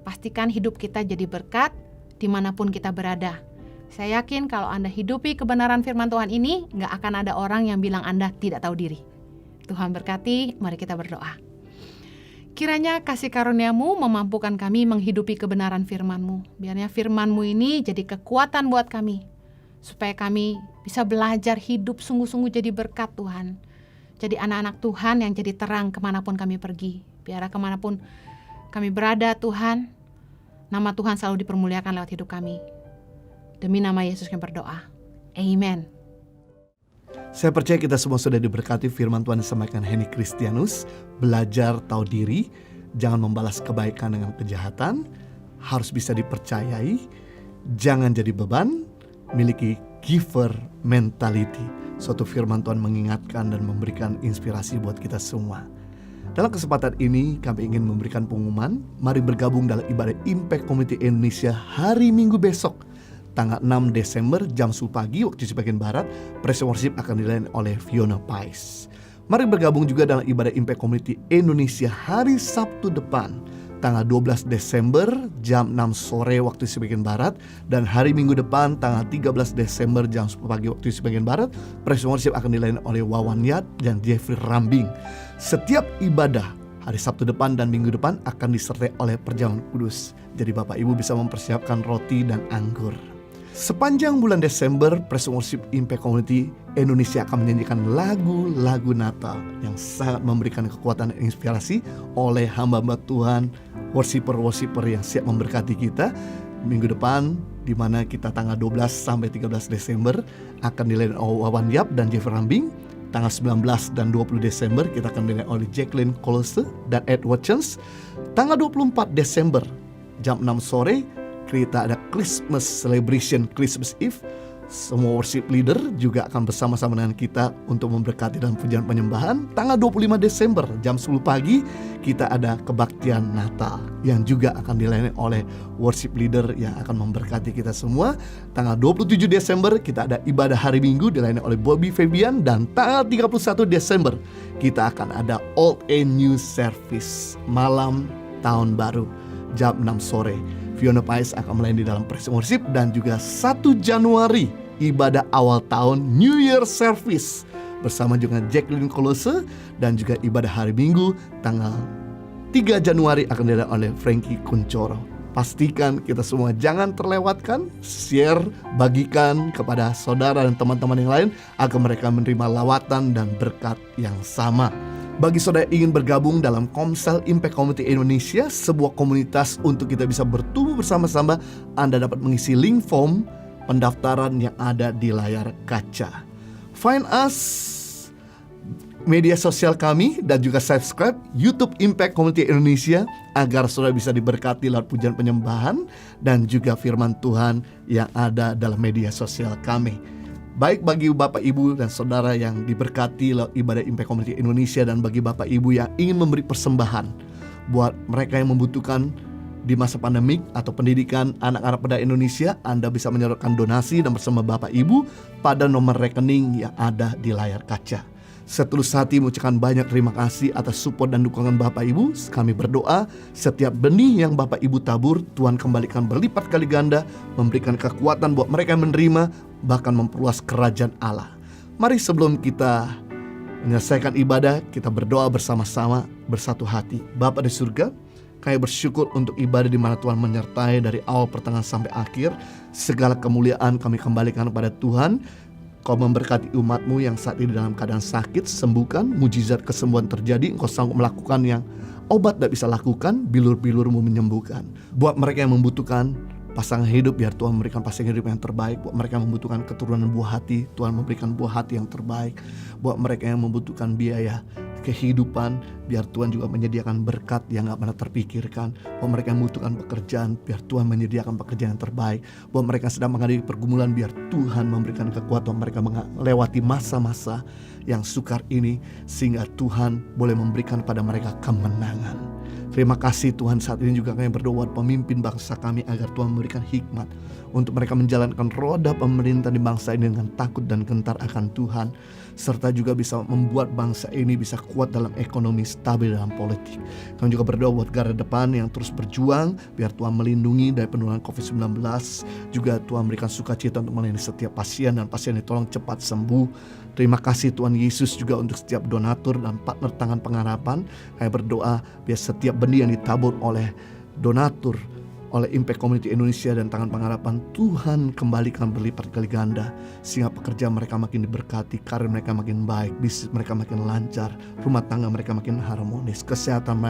Pastikan hidup kita jadi berkat dimanapun kita berada. Saya yakin kalau Anda hidupi kebenaran firman Tuhan ini, gak akan ada orang yang bilang Anda tidak tahu diri. Tuhan berkati, mari kita berdoa. Kiranya kasih karunia-Mu memampukan kami menghidupi kebenaran firman-Mu. Biarnya firman-Mu ini jadi kekuatan buat kami, supaya kami bisa belajar hidup sungguh-sungguh jadi berkat Tuhan. Jadi anak-anak Tuhan yang jadi terang kemanapun kami pergi. Biar kemanapun kami berada Tuhan, nama Tuhan selalu dipermuliakan lewat hidup kami. Demi nama Yesus kami berdoa. Amen. Saya percaya kita semua sudah diberkati firman Tuhan disampaikan Henny Kristianus. Belajar tahu diri, jangan membalas kebaikan dengan kejahatan, harus bisa dipercayai, jangan jadi beban, miliki giver mentality. Suatu firman Tuhan mengingatkan dan memberikan inspirasi buat kita semua. Dalam kesempatan ini kami ingin memberikan pengumuman. Mari bergabung dalam ibadah Impact Community Indonesia hari Minggu besok, tanggal 6 Desember jam 10 pagi waktu sebagian barat. Praise worship akan dilayani oleh Fiona Pais. Mari bergabung juga dalam ibadah Impact Community Indonesia hari Sabtu depan, tanggal 12 Desember jam 6 sore waktu sebagian barat. Dan hari Minggu depan tanggal 13 Desember jam 10 pagi waktu sebagian barat, Praise worship akan dilayani oleh Wawan Yat dan Jeffrey Rambing. Setiap ibadah hari Sabtu depan dan Minggu depan akan disertai oleh perjamuan kudus. Jadi Bapak Ibu bisa mempersiapkan roti dan anggur. Sepanjang bulan Desember, Praise and Worship Impact Community Indonesia akan menyanyikan lagu-lagu Natal yang sangat memberikan kekuatan dan inspirasi oleh hamba-hamba Tuhan, worshiper-worshiper yang siap memberkati kita. Minggu depan, di mana kita tanggal 12 sampai 13 Desember akan dilayani oleh Wawan Yap dan Jeffrey Rambing. Tanggal 19 dan 20 Desember kita akan dilayani oleh Jacqueline Kolose dan Ed Watchens. Tanggal 24 Desember jam 6 sore kita ada Christmas Celebration, Christmas Eve. Semua worship leader juga akan bersama-sama dengan kita untuk memberkati dalam pujian penyembahan. Tanggal 25 Desember jam 10 pagi kita ada kebaktian Natal yang juga akan dilayani oleh worship leader yang akan memberkati kita semua. Tanggal 27 Desember kita ada ibadah hari Minggu dilayani oleh Bobby Fabian. Dan tanggal 31 Desember kita akan ada Old and New Service, malam tahun baru jam 6 sore. Fiona Pais akan melayani di dalam Praise and Worship. Dan juga 1 Januari ibadah awal tahun New Year Service bersama juga Jacqueline Kolose. Dan juga ibadah hari Minggu tanggal 3 Januari akan diadakan oleh Frankie Kuncoro. Pastikan kita semua jangan terlewatkan, share, bagikan kepada saudara dan teman-teman yang lain agar mereka menerima lawatan dan berkat yang sama. Bagi saudara yang ingin bergabung dalam Komsel Impact Community Indonesia, sebuah komunitas untuk kita bisa bertumbuh bersama-sama, Anda dapat mengisi link form pendaftaran yang ada di layar kaca. Find us media sosial kami dan juga subscribe YouTube Impact Community Indonesia agar saudara bisa diberkati lewat pujian penyembahan dan juga firman Tuhan yang ada dalam media sosial kami. Baik bagi Bapak Ibu dan Saudara yang diberkati lewat ibadah Impact Community Indonesia, dan bagi Bapak Ibu yang ingin memberi persembahan buat mereka yang membutuhkan di masa pandemik atau pendidikan anak-anak pada Indonesia, Anda bisa menyalurkan donasi dan bersama Bapak Ibu pada nomor rekening yang ada di layar kaca. Setulus hati mengucapkan banyak terima kasih atas support dan dukungan Bapak Ibu. Kami berdoa setiap benih yang Bapak Ibu tabur, Tuhan kembalikan berlipat kali ganda, memberikan kekuatan buat mereka yang menerima, bahkan memperluas kerajaan Allah. Mari sebelum kita menyelesaikan ibadah, kita berdoa bersama-sama bersatu hati. Bapa di surga, kami bersyukur untuk ibadah di mana Tuhan menyertai dari awal pertengahan sampai akhir. Segala kemuliaan kami kembalikan kepada Tuhan. Kau memberkati umat-Mu yang saat ini dalam keadaan sakit, sembuhkan, mujizat kesembuhan terjadi. Engkau sanggup melakukan yang obat tidak bisa lakukan, bilur-bilur-Mu menyembuhkan. Buat mereka yang membutuhkan pasangan hidup, biar Tuhan memberikan pasangan hidup yang terbaik. Buat mereka yang membutuhkan keturunan buah hati, Tuhan memberikan buah hati yang terbaik. Buat mereka yang membutuhkan biaya kehidupan, biar Tuhan juga menyediakan berkat yang gak pernah terpikirkan. Buat mereka yang membutuhkan pekerjaan, biar Tuhan menyediakan pekerjaan yang terbaik. Buat mereka yang sedang menghadapi pergumulan, biar Tuhan memberikan kekuatan mereka melewati masa-masa yang sukar ini, sehingga Tuhan boleh memberikan pada mereka kemenangan. Terima kasih Tuhan, saat ini juga kami berdoa buat pemimpin bangsa kami agar Tuhan memberikan hikmat untuk mereka menjalankan roda pemerintah di bangsa ini dengan takut dan gentar akan Tuhan, serta juga bisa membuat bangsa ini bisa kuat dalam ekonomi, stabil dalam politik. Kami juga berdoa buat garda depan yang terus berjuang, biar Tuhan melindungi dari penularan COVID-19. Juga Tuhan berikan sukacita untuk melayani setiap pasien, dan pasien ditolong cepat sembuh. Terima kasih Tuhan Yesus juga untuk setiap donatur dan partner tangan pengharapan. Kami berdoa biar setiap benih yang ditabur oleh donatur, oleh Impact Community Indonesia dan Tangan Pengharapan, Tuhan kembalikan berlipat kali ganda, sehingga pekerjaan mereka makin diberkati, karir mereka makin baik, bisnis mereka makin lancar, rumah tangga mereka makin harmonis, kesehatan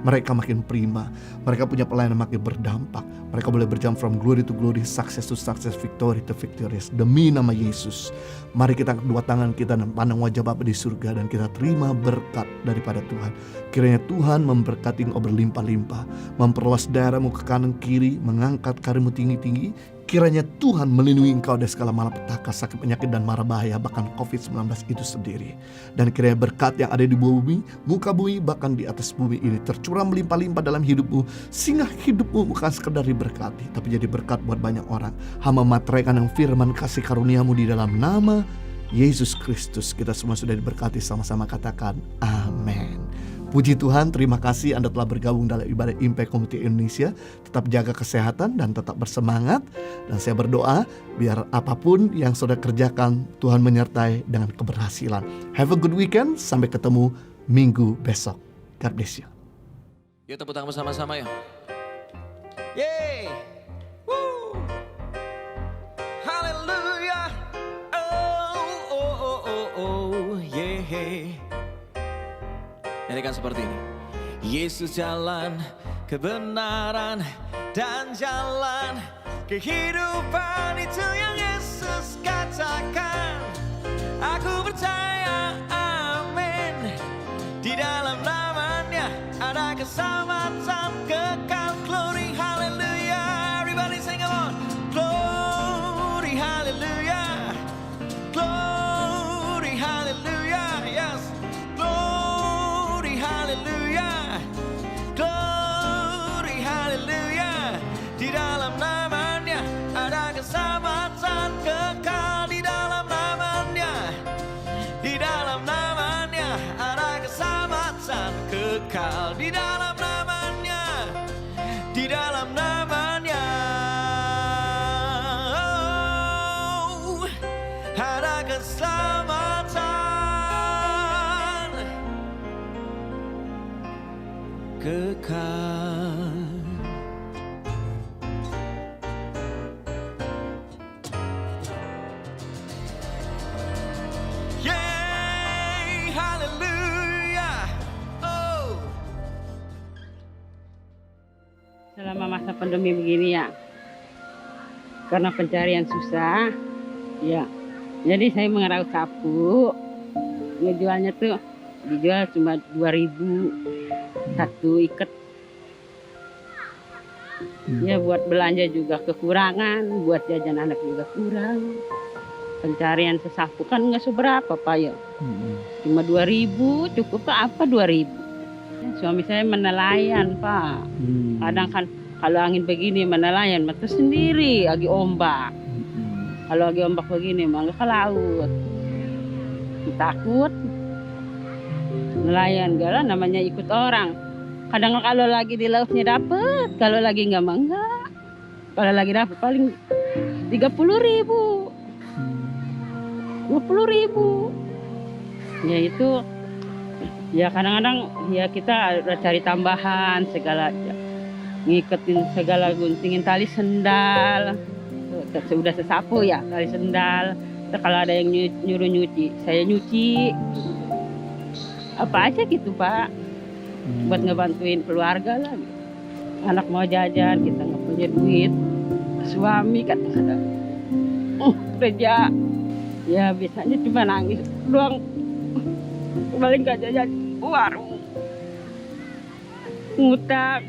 mereka makin prima, mereka punya pelayanan makin berdampak, mereka boleh berjalan from glory to glory, success to success, victory to victorious, demi nama Yesus. Mari kita kedua tangan kita dan pandang wajah Bapa di surga, dan kita terima berkat daripada Tuhan. Kiranya Tuhan memberkati engkau berlimpah-limpah, memperluas daerahmu ke kanan kiri, mengangkat karirmu tinggi-tinggi. Kiranya Tuhan melindungi engkau dari segala malapetaka, sakit, penyakit, dan mara bahaya, bahkan COVID-19 itu sendiri. Dan kiranya berkat yang ada di bawah bumi, muka bumi, bahkan di atas bumi ini tercurah melimpah-limpah dalam hidupmu, sehingga hidupmu bukan sekedar diberkati, tapi jadi berkat buat banyak orang. Hamba materaikan yang firman kasih karuniamu di dalam nama Yesus Kristus. Kita semua sudah diberkati, sama-sama katakan amin. Puji Tuhan, terima kasih Anda telah bergabung dalam ibadah Impact Community Indonesia. Tetap jaga kesehatan dan tetap bersemangat. Dan saya berdoa biar apapun yang saudara kerjakan, Tuhan menyertai dengan keberhasilan. Have a good weekend, sampai ketemu minggu besok. God bless you. Yuk tepuk tangan bersama-sama ya. Yeay. Woo. Nyanyikan seperti ini. Yesus jalan kebenaran dan jalan kehidupan, itu yang Yesus katakan. Aku percaya, amin. Di dalam namanya ada keselamatan kekal. Glory hallelujah. Everybody sing along. Glory hallelujah. Glory hallelujah. Yes. Glory hallelujah. Glory hallelujah. Di dalam namanya ada keselamatan kekal. Di dalam namanya, di dalam namanya ada keselamatan kekal. Di dalam namanya, di dalam namanya, oh, ada keselamatan kekal. Yay, hallelujah. Oh. Selama masa pandemi begini ya, karena pencarian susah, ya, jadi saya mengerau sapu, ngejualnya tuh dijual cuma 2.000 satu ikat. Ya buat belanja juga kekurangan, buat jajan anak juga kurang. Pencarian sesapu kan nggak seberapa Pak ya, cuma 2.000, cukup ke apa 2.000. Suami saya menelayan Pak, kadang kan kalau angin begini menelayan mati sendiri, lagi ombak. Kalau lagi ombak begini mah nggak ke laut, takut nelayan gala namanya ikut orang. Kadang kalau lagi di lautnya dapet, kalau lagi nggak mah enggak. Kalau lagi dapet paling 30.000, 20.000. Ya itu, ya kadang-kadang ya kita udah cari tambahan segala, ngiketin segala, guntingin tali sendal. Sudah sesapu ya tali sendal. Kalau ada yang nyuruh nyuci, saya nyuci. Apa aja gitu Pak, buat ngebantuin keluarga lah. Anak mau jajan, kita nggak punya duit. Suami kadang-kadang kerja, ya biasanya cuma nangis doang, paling gak jajan warung, ngutang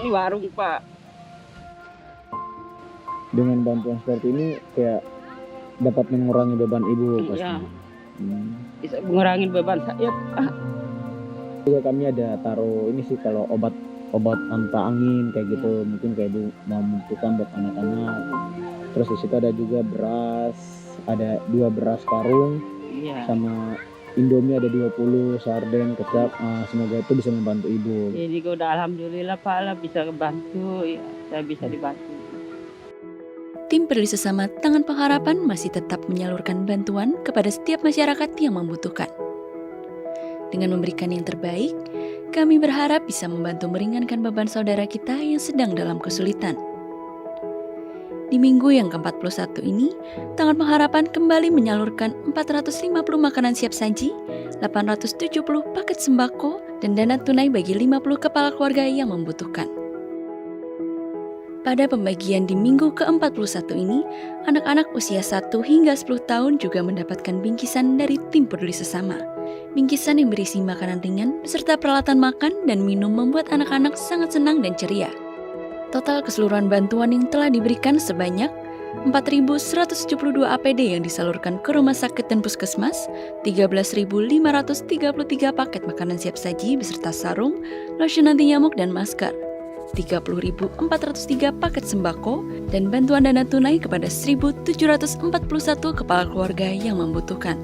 di warung Pak. Dengan bantuan seperti ini kayak dapat mengurangi beban ibu pasti. Iya, bisa mengurangi beban saya Pak. Juga kami ada taruh ini sih, kalau obat anti angin kayak gitu, mungkin kayak ibu mau membutuhkan buat anak-anak. Terus di situ ada juga beras, ada 2 beras karung, Iya. sama Indomie ada 20, sarden, kecap. Semoga itu bisa membantu ibu. Jadi gue udah alhamdulillah Pak lah bisa bantu, ya, saya bisa dibantu. Tim Peduli Sesama Tangan Pengharapan masih tetap menyalurkan bantuan kepada setiap masyarakat yang membutuhkan. Dengan memberikan yang terbaik, kami berharap bisa membantu meringankan beban saudara kita yang sedang dalam kesulitan. Di minggu yang ke-41 ini, Tangan Pengharapan kembali menyalurkan 450 makanan siap saji, 870 paket sembako, dan dana tunai bagi 50 kepala keluarga yang membutuhkan. Pada pembagian di minggu ke-41 ini, anak-anak usia 1 hingga 10 tahun juga mendapatkan bingkisan dari Tim Peduli Sesama. Bingkisan yang berisi makanan ringan beserta peralatan makan dan minum membuat anak-anak sangat senang dan ceria. Total keseluruhan bantuan yang telah diberikan sebanyak 4.172 APD yang disalurkan ke rumah sakit dan puskesmas, 13.533 paket makanan siap saji beserta sarung, lotion anti nyamuk dan masker, 30.403 paket sembako, dan bantuan dana tunai kepada 1.741 kepala keluarga yang membutuhkan.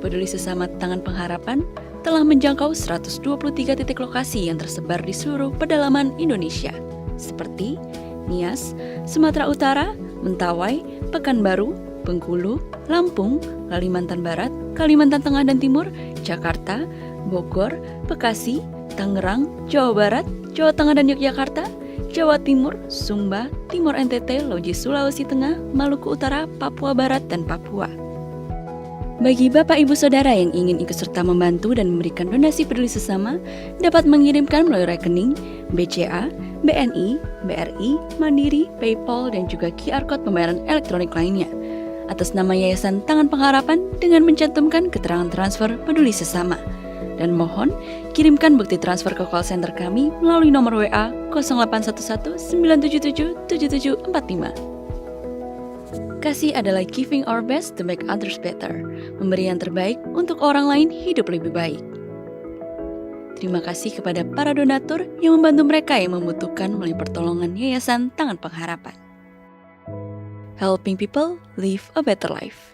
Peduli Sesama Tangan Pengharapan telah menjangkau 123 titik lokasi yang tersebar di seluruh pedalaman Indonesia, seperti Nias, Sumatera Utara, Mentawai, Pekanbaru, Bengkulu, Lampung, Kalimantan Barat, Kalimantan Tengah dan Timur, Jakarta, Bogor, Bekasi, Tangerang, Jawa Barat, Jawa Tengah dan Yogyakarta, Jawa Timur, Sumba, Timur NTT, Loji Sulawesi Tengah, Maluku Utara, Papua Barat, dan Papua. Bagi Bapak Ibu Saudara yang ingin ikut serta membantu dan memberikan donasi peduli sesama, dapat mengirimkan melalui rekening BCA, BNI, BRI, Mandiri, PayPal, dan juga QR Code pembayaran elektronik lainnya atas nama Yayasan Tangan Pengharapan dengan mencantumkan keterangan transfer peduli sesama. Dan mohon kirimkan bukti transfer ke call center kami melalui nomor WA 0811 977 7745. Kasih adalah giving our best to make others better, memberi yang terbaik untuk orang lain hidup lebih baik. Terima kasih kepada para donatur yang membantu mereka yang membutuhkan melalui pertolongan Yayasan Tangan Pengharapan. Helping people live a better life.